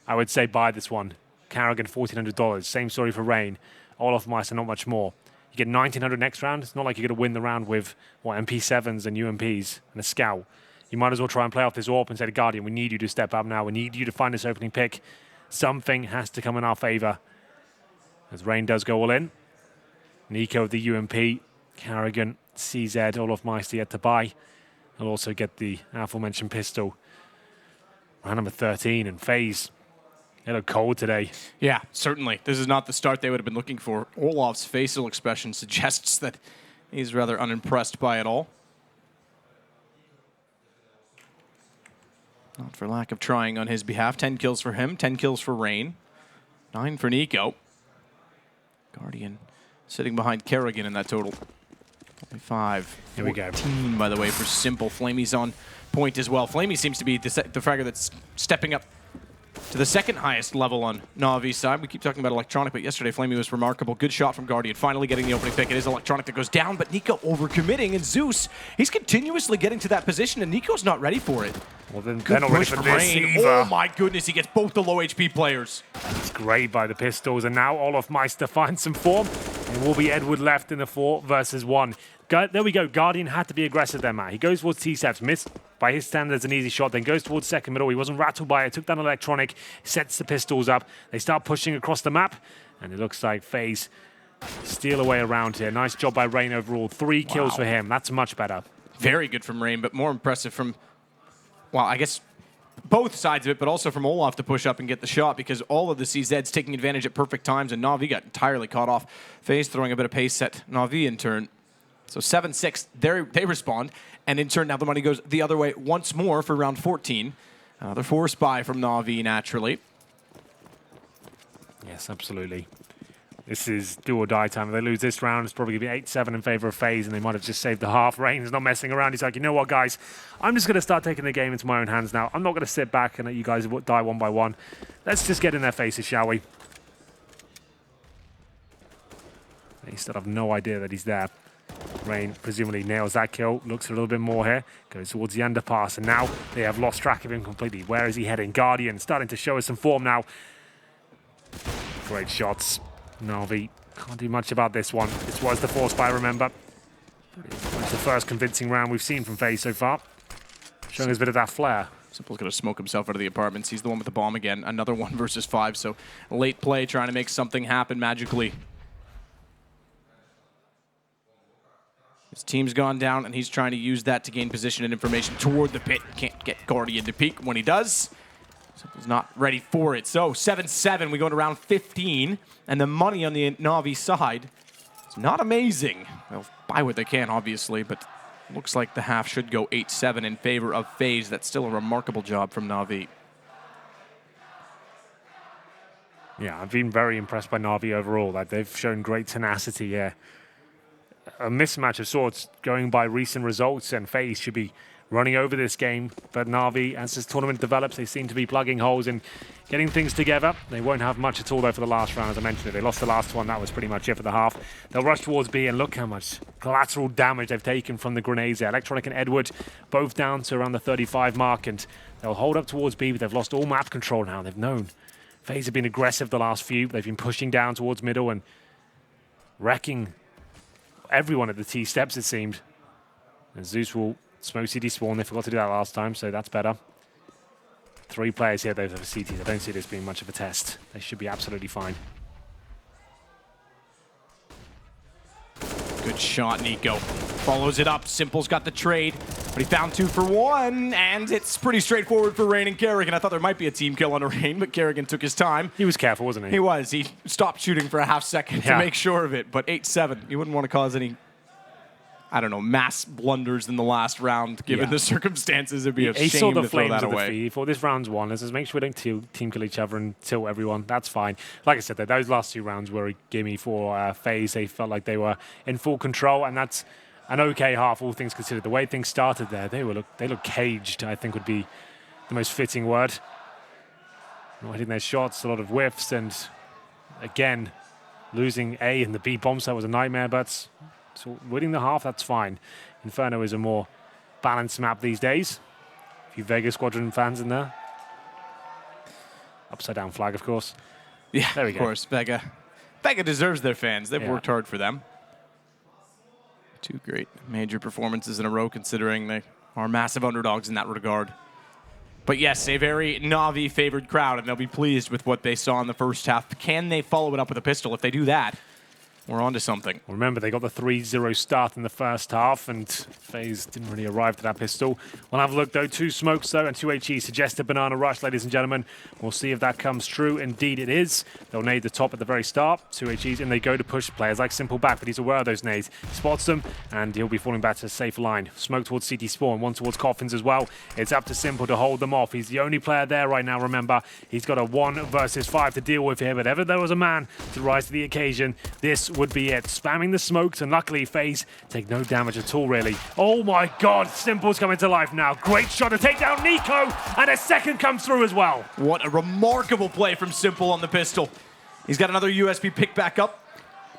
I would say buy this one. Kerrigan, $1,400. Same story for Rain. Olaf Meister, not much more. You get 1,900 next round. It's not like you're going to win the round with, what, MP7s and UMPs and a scout. You might as well try and play off this AWP and say to Guardian, we need you to step up now. We need you to find this opening pick. Something has to come in our favor. As Rain does go all in. Nico with the UMP. Kerrigan, CZ, Olaf Meister yet to buy. He'll also get the aforementioned pistol. Round number 13, and FaZe. They look cold today. Yeah, certainly. This is not the start they would have been looking for. Olaf's facial expression suggests that he's rather unimpressed by it all. Not for lack of trying on his behalf. 10 kills for him, 10 kills for Rain. 9 for Nico. Guardian sitting behind Kerrigan in that total. Only 5. Here we go. 14, by the way, for Simple. Flamey's on point as well. Flamey seems to be the fragger that's stepping up to the second highest level on NaVi's side. We keep talking about Electronic, but yesterday Flamey was remarkable. Good shot from Guardian, finally getting the opening pick. It is Electronic that goes down, but Nico overcommitting, and Zeus, he's continuously getting to that position, and Nico's not ready for it. Well, then they're not ready for this either. Oh my goodness, he gets both the low HP players. It's great by the pistols, and now Olaf Meister finds some form. It will be Edward left in the 4 versus 1. There we go. Guardian had to be aggressive there, Matt. He goes towards T-Steps, missed by his standards an easy shot, then goes towards second middle. He wasn't rattled by it, took down Electronic, sets the pistols up. They start pushing across the map, and it looks like FaZe steal away around here. Nice job by Rain overall. 3 kills for him. That's much better. Very good from Rain, but more impressive from, well, I guess both sides of it, but also from Olaf to push up and get the shot, because all of the CZs taking advantage at perfect times, and NaVi got entirely caught off. FaZe throwing a bit of pace at NaVi in turn. So 7-6, they respond, and in turn now the money goes the other way once more for round 14. Another force buy from NaVi naturally. Yes, absolutely. This is do or die time. If they lose this round, it's probably going to be 8-7 in favor of FaZe, and they might have just saved the half. Rain's not messing around. He's like, you know what, guys? I'm just going to start taking the game into my own hands now. I'm not going to sit back and let you guys die one by one. Let's just get in their faces, shall we? They still have no idea that he's there. Rain presumably nails that kill, looks a little bit more here, goes towards the underpass, and now they have lost track of him completely. Where is he heading? Guardian starting to show us some form now. Great shots. NaVi can't do much about this one. This was the force buy, remember. It's the first convincing round we've seen from FaZe so far. Showing us a bit of that flair. Simple's going to smoke himself out of the apartments. He's the one with the bomb again. Another 1 versus 5, so late play trying to make something happen magically. His team's gone down, and he's trying to use that to gain position and information toward the pit. Can't get Guardian to peek. When he does, Simple's not ready for it. So 7-7, we go to round 15, and the money on the NaVi side is not amazing. They'll buy what they can, obviously, but looks like the half should go 8-7 in favor of FaZe. That's still a remarkable job from NaVi. Yeah, I've been very impressed by NaVi overall. Like, they've shown great tenacity here. A mismatch of sorts going by recent results, and FaZe should be running over this game. But NaVi, as this tournament develops, they seem to be plugging holes and getting things together. They won't have much at all, though, for the last round, as I mentioned. They lost the last one. That was pretty much it for the half. They'll rush towards B, and look how much collateral damage they've taken from the grenades there. Electronic and Edward both down to around the 35 mark, and they'll hold up towards B, but they've lost all map control now. They've known. FaZe have been aggressive the last few. They've been pushing down towards middle and wrecking everyone at the T steps, it seemed. And Zeus will smoke CT spawn. They forgot to do that last time, so that's better. 3 players here, though, for CTs. I don't see this being much of a test. They should be absolutely fine. Good shot, Nico. Follows it up. Simple's got the trade, but he found 2 for 1, and it's pretty straightforward for Rain and Kerrigan. I thought there might be a team kill on a Rain, but Kerrigan took his time. He was careful, wasn't he? He was. He stopped shooting for a half second to make sure of it, but 8-7. You wouldn't want to cause any, I don't know, mass blunders in the last round, given the circumstances. It'd be a shame saw the to throw flames that of the away. feed. For this round's one, let's just make sure we don't team kill each other and tilt everyone. That's fine. Like I said, those last 2 rounds were a gimme for FaZe. They felt like they were in full control, and that's an okay half, all things considered. The way things started there, they looked caged, I think would be the most fitting word. Not hitting their shots, a lot of whiffs, and again, losing A in the B bomb set was a nightmare, but so winning the half, that's fine. Inferno is a more balanced map these days. A few Vega Squadron fans in there. Upside down flag, of course. Yeah, there we go. Of course, Vega deserves their fans. They've worked hard for them. 2 great major performances in a row, considering they are massive underdogs in that regard. But yes, a very NaVi-favored crowd, and they'll be pleased with what they saw in the first half. Can they follow it up with a pistol? If they do that, we're on to something. Remember, they got the 3-0 start in the first half, and FaZe didn't really arrive to that pistol. We'll have a look, though. 2 smokes, though, and 2 HE suggest a banana rush, ladies and gentlemen. We'll see if that comes true. Indeed, it is. They'll nade the top at the very start. 2 HEs, and they go to push players like Simple back, but he's aware of those nades. Spots them, and he'll be falling back to a safe line. Smoke towards CT spawn, 1 towards Coffins as well. It's up to Simple to hold them off. He's the only player there right now, remember. He's got a 1 versus 5 to deal with here, but ever there was a man to rise to the occasion, this would be it. Spamming the smokes, and luckily FaZe take no damage at all, really. Oh my god, Simple's coming to life now. Great shot to take down Nico, and a second comes through as well. What a remarkable play from Simple on the pistol. He's got another USB pick back up.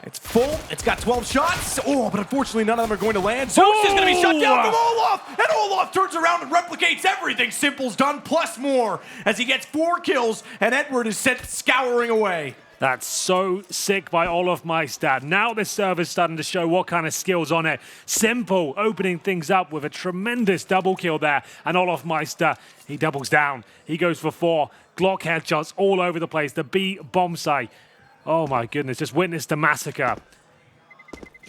It's full. It's got 12 shots. Oh, but unfortunately none of them are going to land. Zeus is going to be shut down from Olaf, and Olaf turns around and replicates everything Simple's done, plus more, as he gets 4 kills, and Edward is sent scouring away. That's so sick by Olaf Meister. Now this server's starting to show what kind of skills on it. Simple opening things up with a tremendous double kill there. And Olaf Meister, he doubles down. He goes for 4. Glock headshots all over the place. The B bomb site. Oh my goodness, just witnessed the massacre.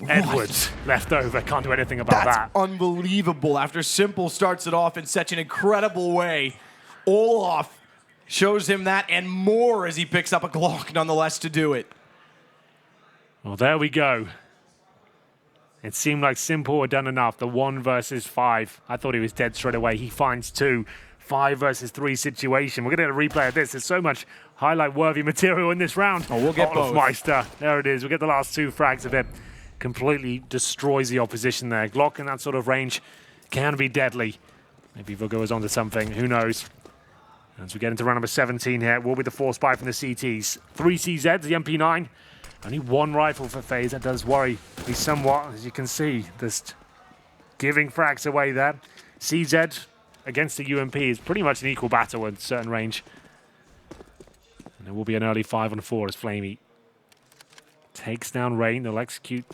Edwards left over, can't do anything about that. That's unbelievable. After Simple starts it off in such an incredible way, Olaf shows him that and more as he picks up a Glock nonetheless to do it. Well, there we go. It seemed like Simple had done enough. The 1 versus 5. I thought he was dead straight away. He finds 2. 5 versus 3 situation. We're going to get a replay of this. There's so much highlight-worthy material in this round. Oh, we'll get both. Meister. There it is. We'll get the last 2 frags of it. Completely destroys the opposition there. Glock in that sort of range can be deadly. Maybe Vuggo is onto something. Who knows? As we get into round number 17 here, will be the force buy from the CTs. 3 CZs, the MP9. Only 1 rifle for FaZe. That does worry me somewhat, as you can see. Just giving frags away there. CZ against the UMP is pretty much an equal battle at certain range. And there will be an early 5-on-4 as Flamey takes down Rain. They'll execute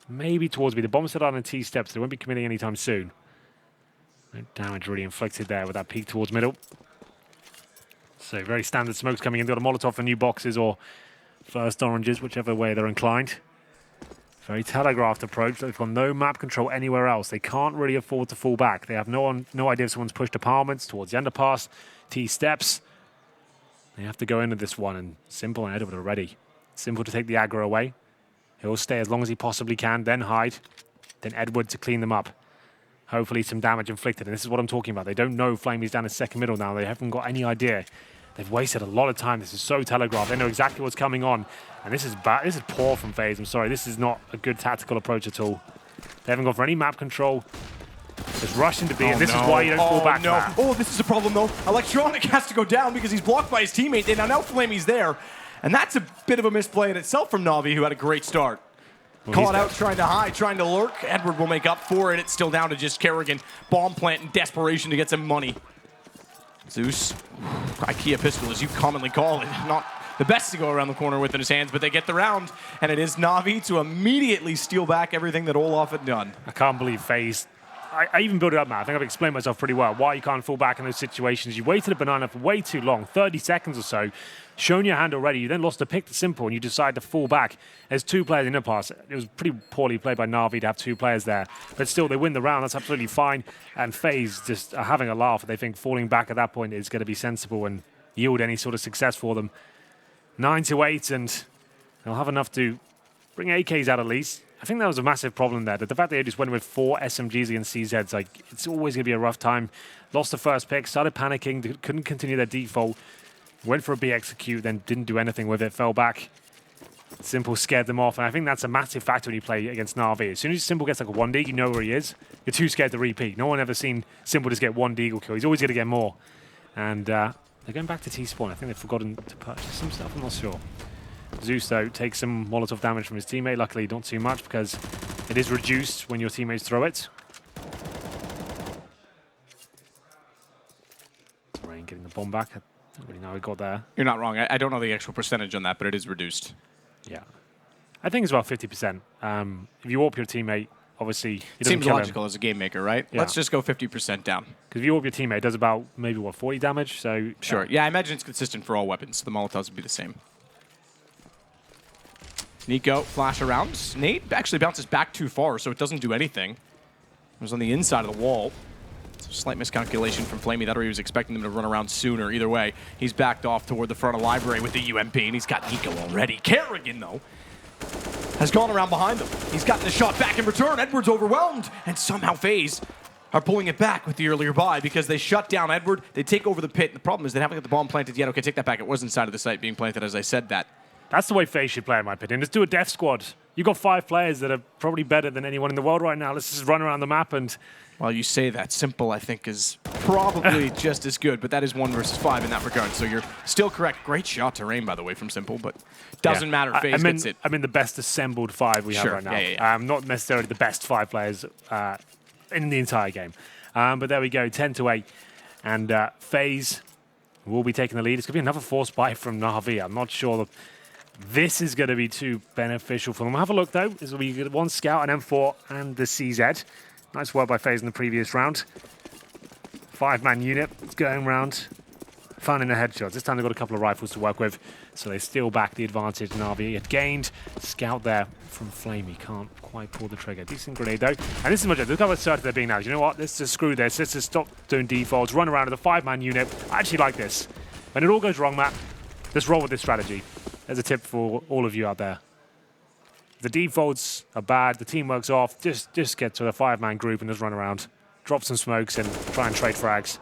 maybe towards me. The bomb set on and T-steps. They won't be committing anytime soon. No damage really inflicted there with that peek towards middle. So very standard smokes coming in. They've got a Molotov for new boxes or first oranges, whichever way they're inclined. Very telegraphed approach. They've got no map control anywhere else. They can't really afford to fall back. They have no idea if someone's pushed apartments towards the underpass. T-steps. They have to go into this one, and Simple and Edward are ready. Simple to take the aggro away. He'll stay as long as he possibly can, then hide. Then Edward to clean them up. Hopefully some damage inflicted, and this is what I'm talking about. They don't know Flamey's down in second middle now. They haven't got any idea. They've wasted a lot of time. This is so telegraphed. They know exactly what's coming on. And this is bad. This is poor from FaZe. I'm sorry. This is not a good tactical approach at all. They haven't gone for any map control. Just rush into B, and this is why you don't fall back. Oh, this is a problem, though. Electronic has to go down because he's blocked by his teammate. They now know Flamey's there. And that's a bit of a misplay in itself from NaVi, who had a great start. Well, call it out, trying to hide, trying to lurk. Edward will make up for it. It's still down to just Kerrigan. Bomb plant in desperation to get some money. Zeus, IKEA pistol, as you commonly call it. Not the best to go around the corner with in his hands, but they get the round. And it is NaVi to immediately steal back everything that Olaf had done. I can't believe FaZe. I even built it up, Matt. I think I've explained myself pretty well. Why you can't fall back in those situations. You waited a banana for way too long, 30 seconds or so. Shown your hand already. You then lost a pick to Simple, and you decide to fall back. There's 2 players in the pass. It was pretty poorly played by NaVi to have 2 players there. But still, they win the round. That's absolutely fine. And FaZe just are having a laugh. They think falling back at that point is going to be sensible and yield any sort of success for them. 9-8, and they'll have enough to bring AKs out at least. I think that was a massive problem there. The fact that they just went with 4 SMGs against CZs, like, it's always going to be a rough time. Lost the first pick, started panicking, couldn't continue their default. Went for a B execute, then didn't do anything with it, fell back. Simple scared them off, and I think that's a massive factor when you play against NaVi. As soon as Simple gets like a 1D, you know where he is. You're too scared to repeat. No one ever seen Simple just get 1 deagle kill. He's always going to get more. And they're going back to T-spawn. I think they've forgotten to purchase some stuff, I'm not sure. Zeus, though, takes some Molotov damage from his teammate. Luckily, not too much, because it is reduced when your teammates throw it. Rain getting the bomb back. I don't really know how he got there. You're not wrong. I don't know the actual percentage on that, but it is reduced. Yeah. I think it's about 50%. If you warp your teammate, obviously... It seems logical as a game maker, right? Yeah. Let's just go 50% down. Because if you warp your teammate, it does about, maybe, what, 40 damage? So sure. Yeah, I imagine it's consistent for all weapons. The Molotovs would be the same. Nico, flash around. Nate actually bounces back too far, so it doesn't do anything. It was on the inside of the wall. So slight miscalculation from Flamey. That or he was expecting them to run around sooner. Either way, he's backed off toward the front of Library with the UMP, and he's got Nico already. Kerrigan, though, has gone around behind him. He's gotten the shot back in return. Edward's overwhelmed, and somehow FaZe are pulling it back with the earlier buy because they shut down Edward. They take over the pit. And the problem is they haven't got the bomb planted yet. Okay, take that back. It was inside of the site being planted as I said that. That's the way FaZe should play, in my opinion. Let's do a death squad. You've got 5 players that are probably better than anyone in the world right now. Let's just run around the map and... Well, you say that. Simple, I think, is probably just as good, but that is 1 versus 5 in that regard, so you're still correct. Great shot to Rain, by the way, from Simple, but doesn't matter. FaZe gets it. I mean the best assembled 5 we have right now. Yeah. Not necessarily the best 5 players in the entire game. But there we go, 10-8. And FaZe will be taking the lead. It's going to be another force buy from NaVi. I'm not sure this is going to be too beneficial for them. Have a look, though. This will be 1 scout, an M4, and the CZ. Nice work by FaZe in the previous round. 5-man unit. It's going around. Finding the headshots. This time they've got a couple of rifles to work with, so they steal back the advantage NaVi had gained. Scout there from Flamey. Can't quite pull the trigger. Decent grenade, though. And this is much. Look how assertive they're being now. You know what? Let's just screw this. Let's just stop doing defaults. Run around with a 5-man unit. I actually like this. When it all goes wrong, Matt, let's roll with this strategy. There's a tip for all of you out there. The defaults are bad, the teamwork's off, just get to a 5-man group and just run around. Drop some smokes and try and trade frags.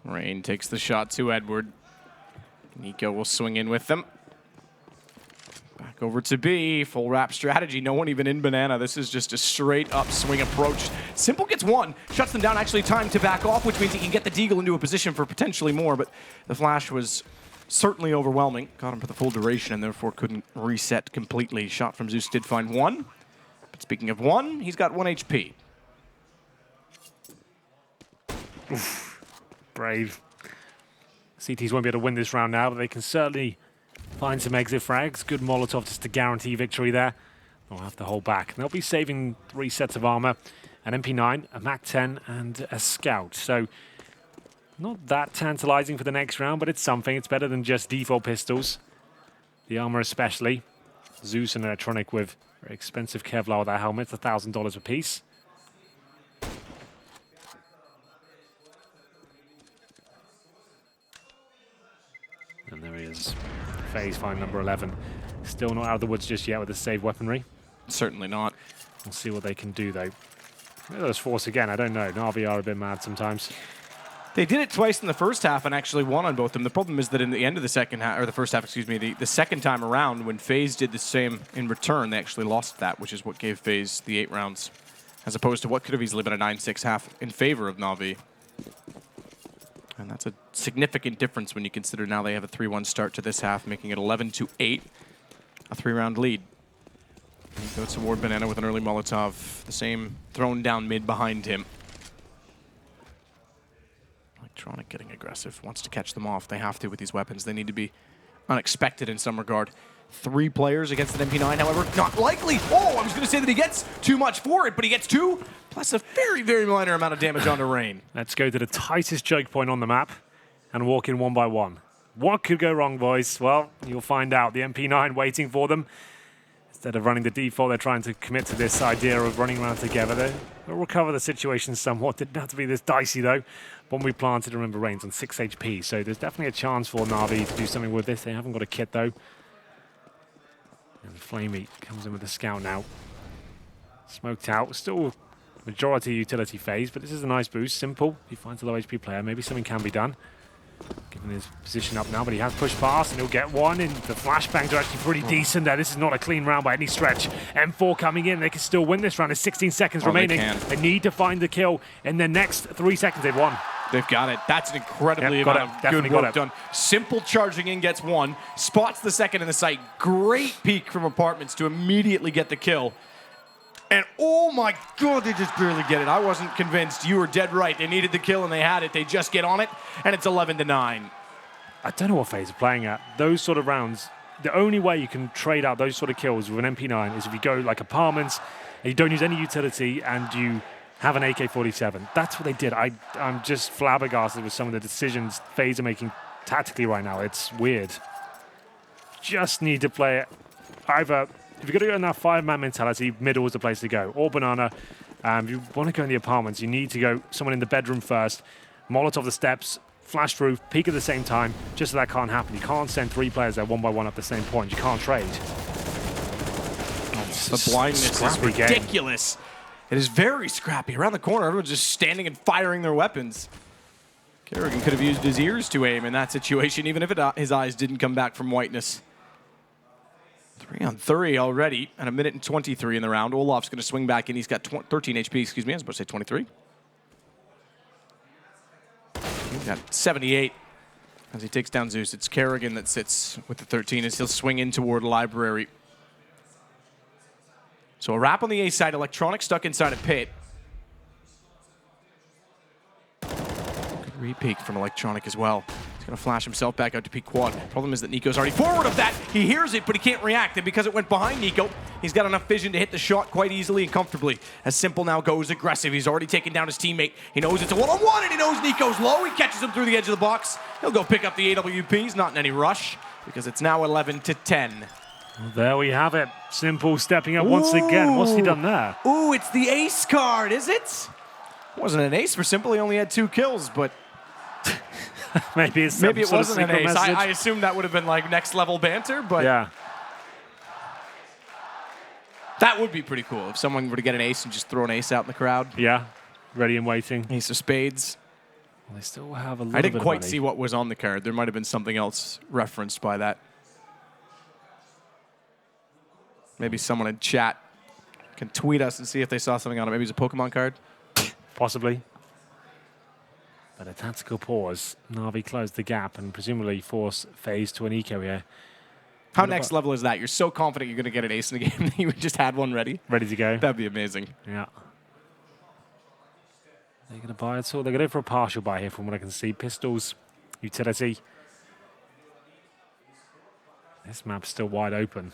Rain takes the shot to Edward. Nico will swing in with them. Back over to B. Full wrap strategy. No one even in banana. This is just a straight up swing approach. Simple gets one. Shuts them down. Actually time to back off, which means he can get the Deagle into a position for potentially more. But the flash was certainly overwhelming. Got him for the full duration and therefore couldn't reset completely. Shot from Zeus did find one. But speaking of one, he's got 1 HP. Oof. Brave. CTs won't be able to win this round now, but they can certainly find some exit frags. Good Molotov just to guarantee victory there. They'll have to hold back. They'll be saving 3 sets of armor, an MP9, a MAC-10, and a Scout. So not that tantalizing for the next round, but it's something. It's better than just default pistols. The armor especially. Zeus and Electronic with very expensive Kevlar with their helmets, $1,000 a piece. And there he is. FaZe find number 11. Still not out of the woods just yet with the save weaponry. Certainly not. We'll see what they can do though. Maybe those Force again, I don't know. NaVi are a bit mad sometimes. They did it twice in the first half and actually won on both of them. The problem is that in the end of the second half, or the first half, excuse me, the second time around when FaZe did the same in return, they actually lost that, which is what gave FaZe the 8 rounds, as opposed to what could have easily been a 9-6 half in favor of NaVi. And that's a significant difference when you consider now they have a 3-1 start to this half, making it 11-8, a 3-round lead. He goes toward Banana with an early Molotov, the same thrown down mid behind him. Electronic getting aggressive, wants to catch them off. They have to with these weapons. They need to be unexpected in some regard. 3 players against an MP9, however, not likely. Oh, I was going to say that he gets too much for it, but he gets 2, plus a very, very minor amount of damage onto Rain. Let's go to the tightest choke point on the map and walk in 1 by 1. What could go wrong, boys? Well, you'll find out. The MP9 waiting for them. Instead of running the default, they're trying to commit to this idea of running around together. They'll recover the situation somewhat. Didn't have to be this dicey, though. Bomb we planted, remember, Rain's on 6 HP, so there's definitely a chance for NaVi to do something with this. They haven't got a kit, though. And Flamey comes in with the Scout now. Smoked out. Still majority utility phase, but this is a nice boost. Simple. He finds a low HP player. Maybe something can be done. Given his position up now, but he has pushed past and he'll get one. And the flashbangs are actually pretty decent there. This is not a clean round by any stretch. M4 coming in. They can still win this round. There's 16 seconds remaining. They need to find the kill. In the next 3 seconds, they've won. They've got it. That's an incredibly amount of good work done. Simple charging in gets 1. Spots the second in the site. Great peek from Apartments to immediately get the kill. And oh my God, they just barely get it. I wasn't convinced. You were dead right. They needed the kill and they had it. They just get on it, and it's 11-9. I don't know what FaZe are playing at. Those sort of rounds, the only way you can trade out those sort of kills with an MP9 is if you go like Apartments, and you don't use any utility, and you have an AK-47. That's what they did. I'm just flabbergasted with some of the decisions FaZe are making tactically right now. It's weird. Just need to play it either. If you're going to go in that 5-man mentality, middle is the place to go. Or Banana. If you want to go in the Apartments, you need to go someone in the bedroom first. Molotov the steps, flash through, peek at the same time, just so that can't happen. You can't send 3 players there 1 by 1 at the same point. You can't trade. The blindness is ridiculous. It is very scrappy. Around the corner, everyone's just standing and firing their weapons. Kerrigan could have used his ears to aim in that situation, even if his eyes didn't come back from whiteness. 3 on 3 already, and 1:23 in the round. Olaf's going to swing back in. He's got 13 HP, excuse me. I was about to say 23. He's got 78 as he takes down Zeus. It's Kerrigan that sits with the 13 as he'll swing in toward Library. So a wrap on the A side. Electronic stuck inside a pit. Good re-peek from Electronic as well. He's going to flash himself back out to peek quad. Problem is that Nico's already forward of that. He hears it, but he can't react. And because it went behind Nico, he's got enough vision to hit the shot quite easily and comfortably. As Simple now goes aggressive. He's already taken down his teammate. He knows it's a one-on-one, and he knows Nico's low. He catches him through the edge of the box. He'll go pick up the AWP. He's not in any rush because it's now 11-10. Well, there we have it. Simple stepping up once again. What's he done there? Ooh, it's the ace card, is it? Wasn't an ace for Simple. He only had 2 kills, but maybe it wasn't an ace. I assume that would have been like next level banter, but yeah, that would be pretty cool if someone were to get an ace and just throw an ace out in the crowd. Yeah, ready and waiting. Ace of spades. Well, they still have a little I bit didn't of quite money. see what was on the card. There might have been something else referenced by that. Maybe someone in chat can tweet us and see if they saw something on it. Maybe it's a Pokemon card. Possibly. But a tactical pause. NaVi closed the gap and presumably force FaZe to an eco here. How next level is that? You're so confident you're going to get an ace in the game that you just had one ready? Ready to go. That'd be amazing. Yeah. They're going to buy it all. They're going to go for a partial buy here from what I can see. Pistols, utility. This map's still wide open.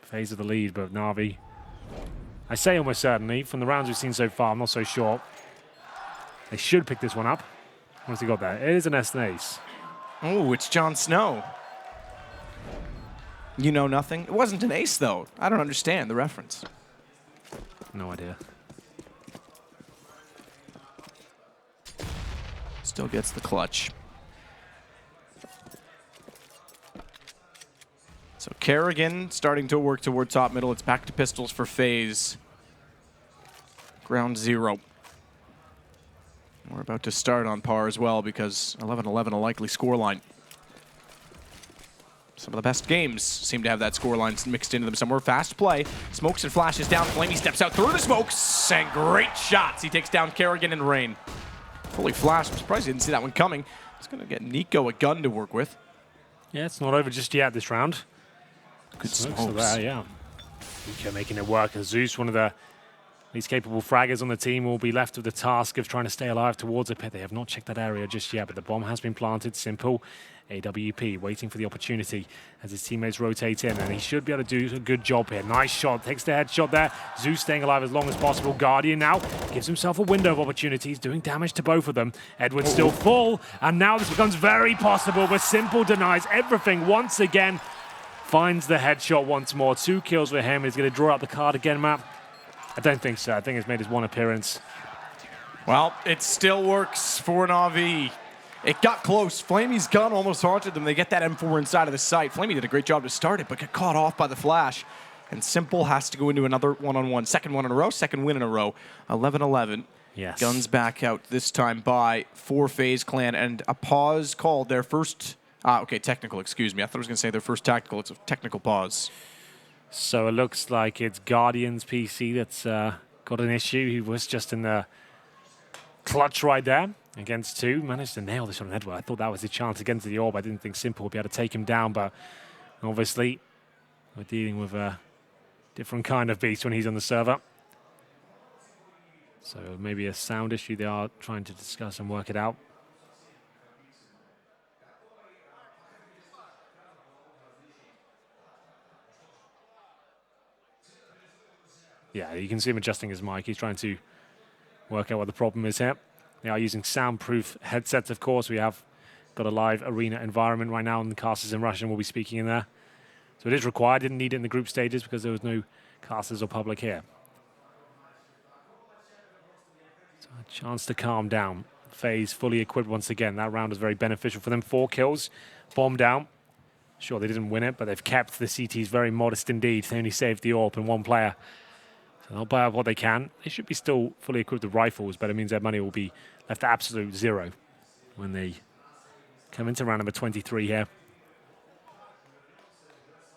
FaZe of the lead, but NaVi, I say almost certainly. From the rounds we've seen so far, I'm not so sure. They should pick this one up. What's he got there? It is an S and ace. Oh, it's Jon Snow. You know nothing? It wasn't an ace, though. I don't understand the reference. No idea. Still gets the clutch. So Kerrigan starting to work toward top middle. It's back to pistols for FaZe. Ground zero. We're about to start on par as well because 11-11 a likely scoreline. Some of the best games seem to have that scoreline mixed into them somewhere. Fast play. Smokes and flashes down. Flamey steps out through the smokes. And great shots. He takes down Kerrigan and Rain. Fully flashed. I'm surprised he didn't see that one coming. He's going to get Nico a gun to work with. Yeah, it's not over just yet this round. Good Smokes smokes. are there, yeah. Nico making it work. And Zeus, one of the least capable fraggers on the team, will be left with the task of trying to stay alive towards a pit. They have not checked that area just yet, but the bomb has been planted. Simple. AWP waiting for the opportunity as his teammates rotate in, and he should be able to do a good job here. Nice shot, takes the headshot there. Zeus staying alive as long as possible. Guardian now gives himself a window of opportunities, doing damage to both of them. Edward's still full, and now this becomes very possible, but Simple denies everything once again. Finds the headshot once more. 2 kills for him. He's going to draw out the card again, Matt. I don't think so. I think it's made his one appearance. Well, it still works for NaVi. It got close. Flamey's gun almost haunted them. They get that M4 inside of the site. Flamey did a great job to start it, but got caught off by the flash. And Simple has to go into another one-on-one. Second one in a row, second win in a row. 11-11. Yes. Guns back out this time by 4 FaZe Clan. And a pause called their first... okay, technical, excuse me. I thought I was going to say their first tactical. It's a technical pause. So it looks like it's Guardian's PC that's got an issue. He was just in the clutch right there against 2. Managed to nail this on Edward. I thought that was his chance against the orb. I didn't think Simple would be able to take him down, but obviously we're dealing with a different kind of beast when he's on the server. So maybe a sound issue they are trying to discuss and work it out. Yeah, you can see him adjusting his mic. He's trying to work out what the problem is here. They are using soundproof headsets, of course. We have got a live arena environment right now, and the casters in Russian will be speaking in there. So it is required. Didn't need it in the group stages because there was no casters or public here. So a chance to calm down. FaZe fully equipped once again. That round was very beneficial for them. 4 kills, bomb down. Sure, they didn't win it, but they've kept the CTs very modest indeed. They only saved the AWP and 1 player. So they'll buy up what they can. They should be still fully equipped with rifles, but it means their money will be left at absolute 0 when they come into round number 23 here.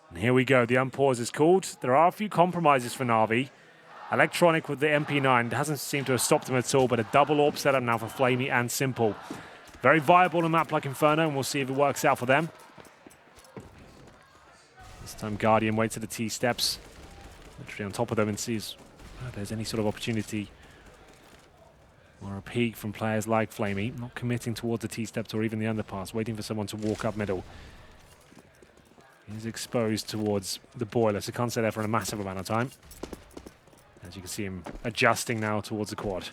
And here we go. The unpause is called. There are a few compromises for NaVi. Electronic with the MP9 hasn't seemed to have stopped them at all, but a double AWP setup now for Flamey and Simple. Very viable on a map like Inferno, and we'll see if it works out for them. This time Guardian waits at the T steps. Literally on top of them and sees if there's any sort of opportunity or a peek from players like Flamey, not committing towards the T-steps or even the underpass, waiting for someone to walk up middle. He's exposed towards the boiler, so can't stay there for a massive amount of time. As you can see him adjusting now towards the quad.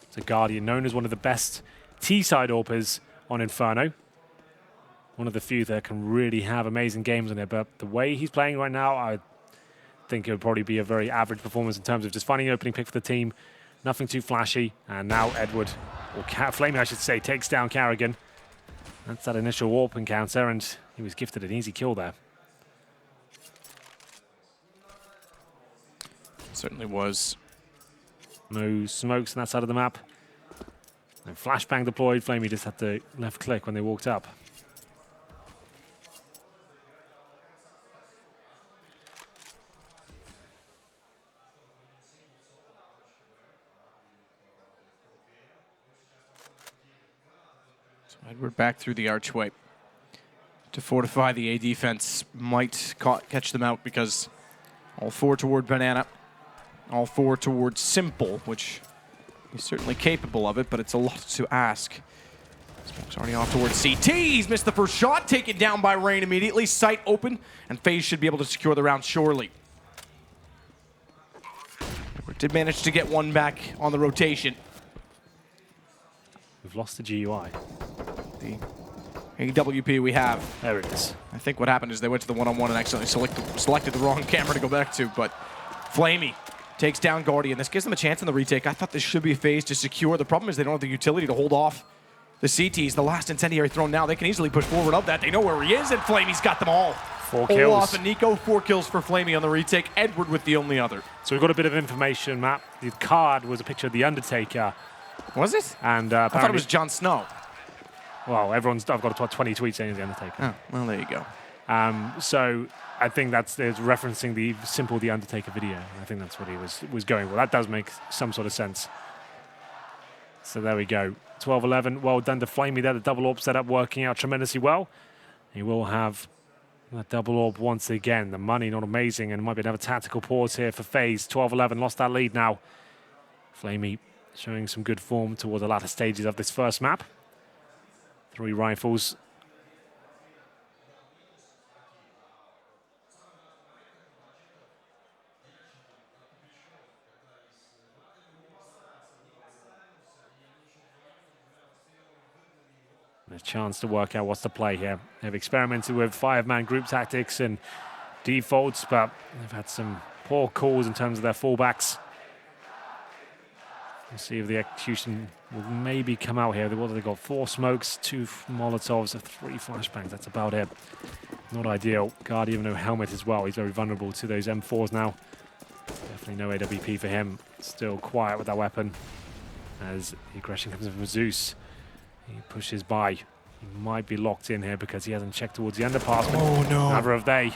So Guardian, known as one of the best T-side AWPers on Inferno. One of the few that can really have amazing games on it, but the way he's playing right now, I think it would probably be a very average performance in terms of just finding an opening pick for the team. Nothing too flashy. And now Edward, or Flamey I should say, takes down Kerrigan. That's that initial AWP encounter, and he was gifted an easy kill there. Certainly was. No smokes on that side of the map. No flashbang deployed. Flamey just had to left click when they walked up. So Edward back through the archway to fortify the A defense. Might catch them out because all 4 toward Banana. All 4 towards Simple, which he's certainly capable of it, but it's a lot to ask. Smoke's already off towards CT. He's missed the first shot, taken down by Rain immediately. Sight open, and FaZe should be able to secure the round surely. Edward did manage to get one back on the rotation. We've lost the GUI. The AWP we have. There it is. I think what happened is they went to the one-on-one and accidentally selected the wrong camera to go back to, but Flamey takes down Guardian. This gives them a chance in the retake. I thought this should be a phase to secure. The problem is they don't have the utility to hold off the CTs. The last incendiary thrown now. They can easily push forward of that. They know where he is, and Flamey's got them all. 4 kills. Olaf and Nico, 4 kills for Flamey on the retake. Edward with the only other. So we've got a bit of information, Matt. The card was a picture of the Undertaker. Was it? And I thought it was Jon Snow. Well, I've got 20 tweets saying it's the Undertaker. Oh, well, there you go. So I think that's referencing the Simple The Undertaker video. I think that's what he was going with. That does make some sort of sense. So there we go. 12-11. Well done to Flamey there. The double orb setup working out tremendously well. He will have that double orb once again. The money not amazing, and it might be another tactical pause here for FaZe. 12-11. Lost that lead now. Flamey showing some good form towards the latter stages of this first map. 3 rifles. A chance to work out what's the play here. They've experimented with 5-man group tactics and defaults, but they've had some poor calls in terms of their fallbacks. We'll see if the execution will maybe come out here. What have they got? 4 smokes, 2 Molotovs, 3 flashbangs. That's about it. Not ideal. Guardian, no helmet as well. He's very vulnerable to those M4s now. Definitely no AWP for him. Still quiet with that weapon as the aggression comes in from Zeus. He pushes by. He might be locked in here because he hasn't checked towards the underpass. Oh no. Neither have they.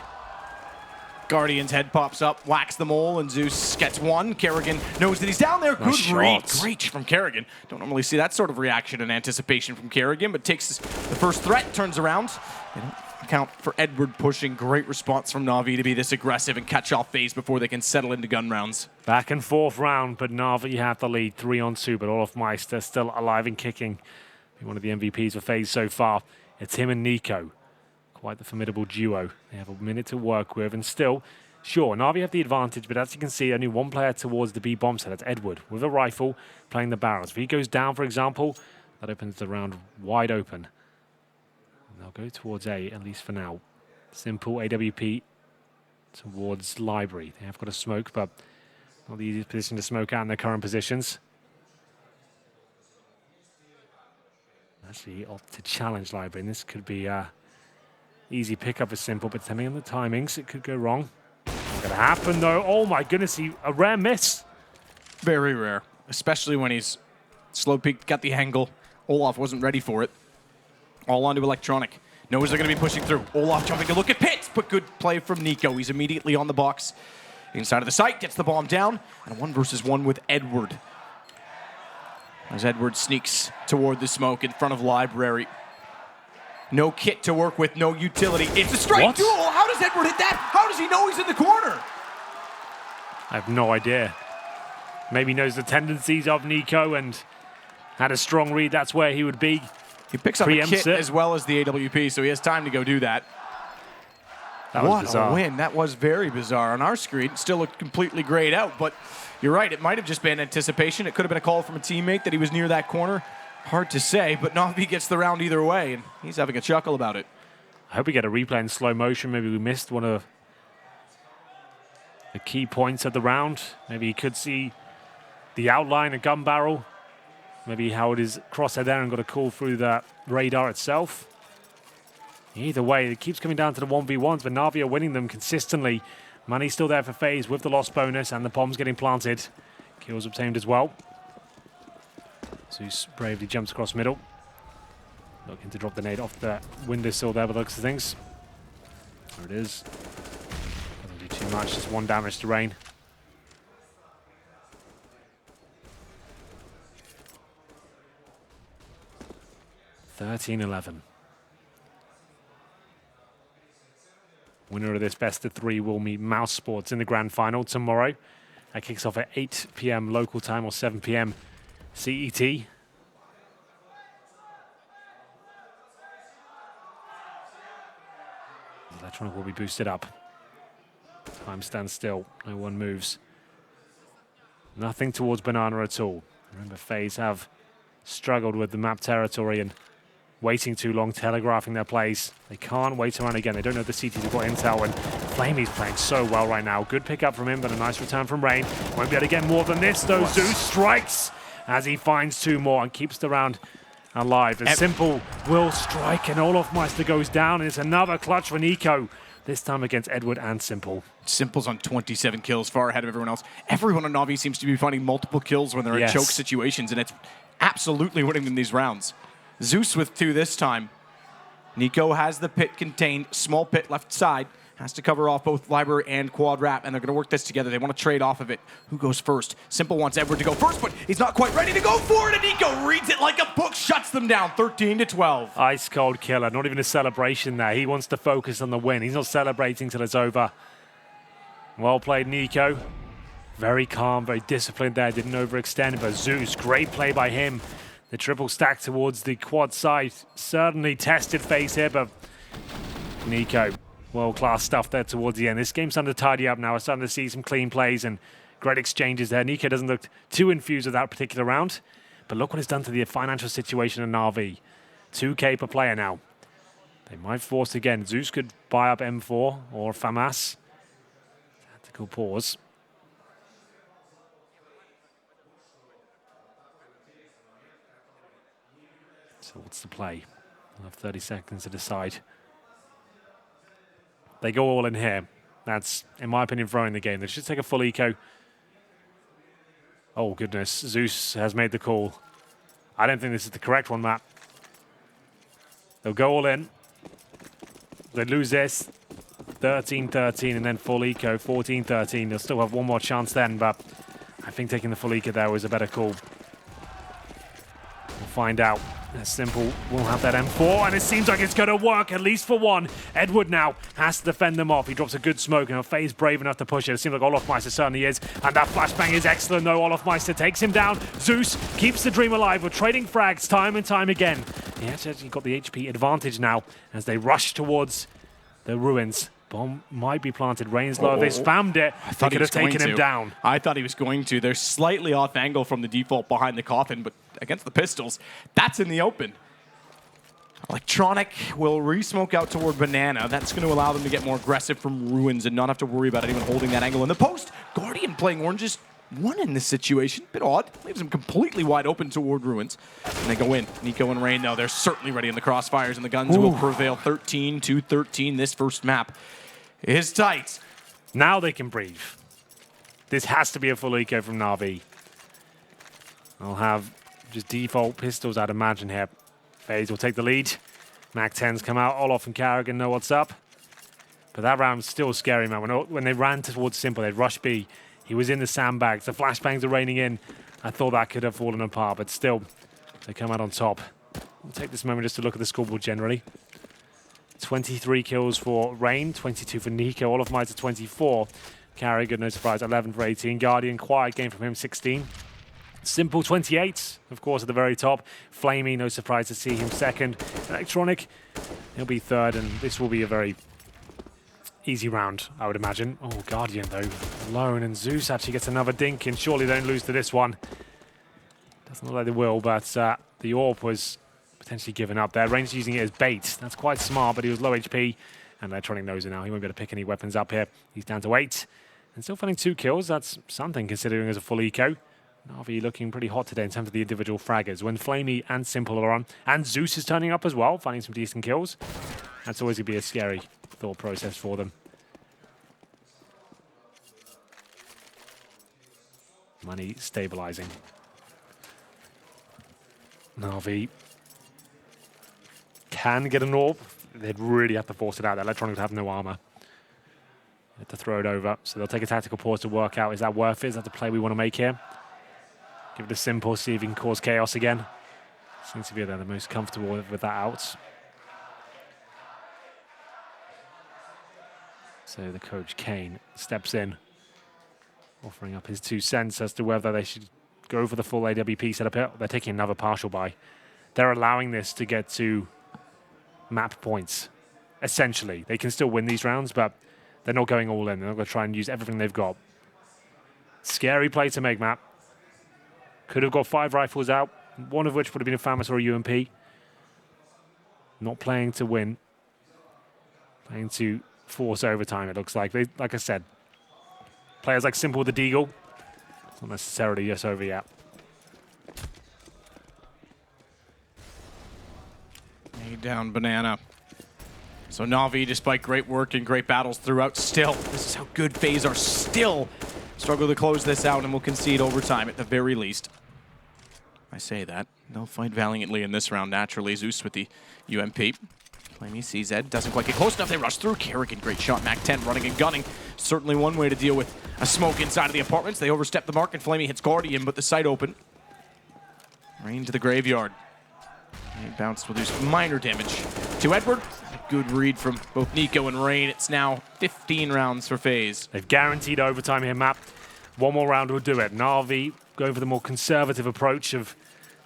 Guardian's head pops up, whacks them all, and Zeus gets one. Kerrigan knows that he's down there. Good read. Great from Kerrigan. Don't normally see that sort of reaction and anticipation from Kerrigan, but takes the first threat, turns around. They don't account for Edward pushing. Great response from NaVi to be this aggressive and catch off FaZe before they can settle into gun rounds. Back and forth round, but NaVi have the lead 3-on-2, but Olaf Meister still alive and kicking. One of the MVPs for FaZe so far. It's him and Nico. Quite the formidable duo. They have a minute to work with, and still, sure, NaVi have the advantage, but as you can see, only one player towards the B bomb site. That's Edward, with a rifle, playing the barrels. If he goes down, for example, that opens the round wide open. And they'll go towards A, at least for now. Simple AWP towards Library. They have got a smoke, but not the easiest position to smoke out in their current positions. Actually opt to challenge Library, and this could be easy pickup for Simple, but depending on the timings, it could go wrong. Not going to happen, though. Oh, my goodness, a rare miss. Very rare, especially when he's slow peek, got the angle. Olaf wasn't ready for it. All onto Electronic. Knows they're going to be pushing through. Olaf jumping to look at Pitts, but good play from Nico. He's immediately on the box. Inside of the site, gets the bomb down, and a 1-versus-1 with Edward. As Edward sneaks toward the smoke in front of Library. No kit to work with, no utility. It's a straight duel. How does Edward hit that? How does he know he's in the corner? I have no idea. Maybe knows the tendencies of Nico and had a strong read. That's where he would be. He picks up a kit as well as the AWP, so he has time to go do that. That was bizarre. What a win. That was very bizarre. On our screen, it still looked completely grayed out, but you're right. It might have just been anticipation. It could have been a call from a teammate that he was near that corner. Hard to say, but NaVi gets the round either way, and he's having a chuckle about it. I hope we get a replay in slow motion. Maybe we missed one of the key points of the round. Maybe he could see the outline, a gun barrel. Maybe Howard is crosshair there and got a call through the radar itself. Either way, it keeps coming down to the 1v1s, but NaVi are winning them consistently. Money's still there for FaZe with the loss bonus, and the bomb's getting planted. Kills obtained as well. Zeus bravely jumps across middle. Looking to drop the nade off the windowsill there by the looks of things. There it is. Doesn't do too much, just 1 damage to Rain. (13-11). Winner of this best of 3 will meet mousesports in the grand final tomorrow. That kicks off at 8 p.m. local time or 7 p.m. CET. Electronic will be boosted up. Time stands still. No one moves. Nothing towards Banana at all. Remember, FaZe have struggled with the map territory and waiting too long, telegraphing their plays. They can't wait around again. They don't know the CTs have got intel, and Flamey's playing so well right now. Good pickup from him, but a nice return from Rain. Won't be able to get more than this, though. Zeus strikes as he finds 2 more and keeps the round alive. And Simple will strike, and Olofmeister goes down, and it's another clutch for Nico. This time against Edward and Simple. Simple's on 27 kills, far ahead of everyone else. Everyone on NaVi seems to be finding multiple kills when they're in choke situations, and it's absolutely winning them these rounds. Zeus with 2 this time. Nico has the pit contained, small pit left side. Has to cover off both Library and Quad Wrap, and they're going to work this together. They want to trade off of it. Who goes first? Simple wants Edward to go first, but he's not quite ready to go for it, and Nico reads it like a book, shuts them down, 13-12. Ice cold killer, not even a celebration there. He wants to focus on the win. He's not celebrating till it's over. Well played, Nico. Very calm, very disciplined there. Didn't overextend, but Zeus, great play by him. The triple stack towards the quad side. Certainly tested FaZe here, but Nico, world-class stuff there towards the end. This game's starting to tidy up now. We're starting to see some clean plays and great exchanges there. Nico doesn't look too infused with that particular round, but look what it's done to the financial situation in NaVi. 2K per player now. They might force again. Zeus could buy up M4 or FAMAS. Tactical pause. So what's the play? We'll have 30 seconds to decide. They go all in here. That's, in my opinion, throwing the game. They should take a full eco. Oh, goodness. Zeus has made the call. I don't think this is the correct one, Matt. They'll go all in. They lose this. 13-13 and then full eco. 14-13. They'll still have 1 more chance then, but I think taking the full eco there was a better call. We'll find out. Simple will have that M4, and it seems like it's going to work, at least for 1. Edward now has to defend them off. He drops a good smoke, and FaZe brave enough to push it. It seems like Olofmeister certainly is, and that flashbang is excellent, though. Olofmeister takes him down. Zeus keeps the dream alive. We're trading frags time and time again. He actually got the HP advantage now as they rush towards the ruins. Bomb might be planted. Rain's low. They spammed it. They could have taken him down. I thought he was going to. They're slightly off angle from the default behind the coffin, but against the pistols, that's in the open. Electronic will re-smoke out toward Banana. That's going to allow them to get more aggressive from ruins and not have to worry about anyone holding that angle in the post. Guardian playing oranges. 1 in this situation. Bit odd. Leaves him completely wide open toward ruins. And they go in. Nico and Rain, though, they're certainly ready in the crossfires, and the guns will prevail 13-13. This first map is tight. Now they can breathe. This has to be a full eco from NaVi. I'll have just default pistols, I'd imagine, here. FaZe will take the lead. Mac-10s come out. Olof and Carrigan know what's up. But that round's still scary, man. When they ran towards Simple, they'd rush B. He was in the sandbags. The flashbangs are raining in. I thought that could have fallen apart, but still, they come out on top. We'll take this moment just to look at the scoreboard generally. 23 kills for Rain, 22 for Nico. Olofmeister 24. Carrigan, no surprise, 11 for 18. Guardian, quiet game from him, 16. Simple, 28, of course, at the very top. Flamey, no surprise to see him second. Electronic, he'll be third, and this will be a very easy round, I would imagine. Oh, Guardian, though, alone, and Zeus actually gets another dink, and surely they don't lose to this one. Doesn't look like they will, but the AWP was potentially given up there. Range using it as bait. That's quite smart, but he was low HP, and Electronic knows it now. He won't be able to pick any weapons up here. He's down to 8, and still finding 2 kills. That's something, considering as a full eco. NaVi looking pretty hot today in terms of the individual fraggers. When Flamey and Simple are on, and Zeus is turning up as well, finding some decent kills. That's always going to be a scary thought process for them. Money stabilizing. NaVi can get an AWP. They'd really have to force it out. Electronic would have no armor. They have to throw it over. So they'll take a tactical pause to work out, is that worth it? Is that the play we want to make here? Give it a simple, see if we can cause chaos again. Seems to be the most comfortable with that out. So the coach, Kane, steps in, offering up his 2 cents as to whether they should go for the full AWP setup here. They're taking another partial buy. They're allowing this to get to map points, essentially. They can still win these rounds, but they're not going all in. They're not going to try and use everything they've got. Scary play to make map. Could have got 5 rifles out, one of which would have been a FAMAS or a UMP. Not playing to win. Playing to force overtime, it looks like. Like I said, players like Simple the Deagle, not necessarily yes over yet. Made down Banana. So NaVi, despite great work and great battles throughout, still, this is how good FaZe are, still struggle to close this out and will concede overtime at the very least. I say that. They'll fight valiantly in this round, naturally. Zeus with the UMP. Flamey CZ doesn't quite get close enough. They rush through. Kerrigan, great shot. Mac 10 running and gunning. Certainly one way to deal with a smoke inside of the apartments. They overstep the mark and Flamey hits Guardian, but the site open. Rain to the graveyard. He bounced will do some minor damage to Edward. A good read from both Nico and Rain. It's now 15 rounds for FaZe. They've guaranteed overtime here, Map. One more round will do it. NaVi going for the more conservative approach of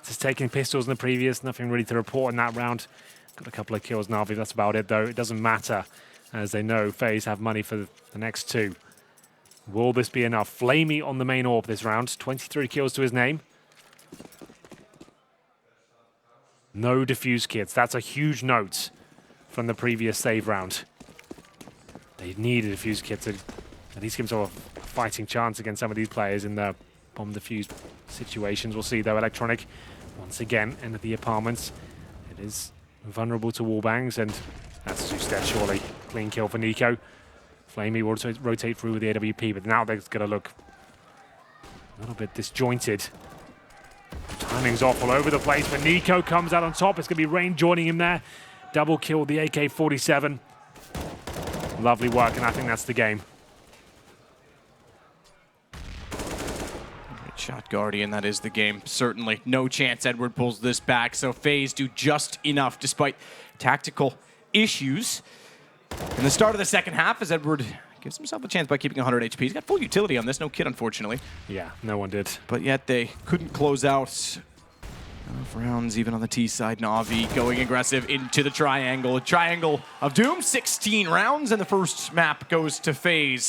just taking pistols in the previous. Nothing really to report in that round. Got a couple of kills, NaVi. That's about it, though. It doesn't matter, as they know FaZe have money for the next 2. Will this be enough? Flamey on the main AWP this round. 23 kills to his name. No defuse kits. That's a huge note from the previous save round. They need a defuse kit to at least give himself a fighting chance against some of these players in the bomb defuse situations. We'll see, though. Electronic, once again, into the apartments. It is vulnerable to wallbangs, and that's Zeus dead, surely. Clean kill for Nico. Flamey will rotate through with the AWP, but now they're going to look a little bit disjointed. Timing's off all over the place, but Nico comes out on top. It's going to be Rain joining him there. Double kill the AK-47. Lovely work, and I think that's the game. Great shot, Guardian. That is the game. Certainly no chance Edward pulls this back, so FaZe do just enough despite tactical issues. In the start of the second half, as Edward gives himself a chance by keeping 100 HP. He's got full utility on this, no kit, unfortunately. Yeah, no one did. But yet they couldn't close out enough rounds, even on the T side. NaVi going aggressive into the triangle. A triangle of doom, 16 rounds, and the first map goes to FaZe.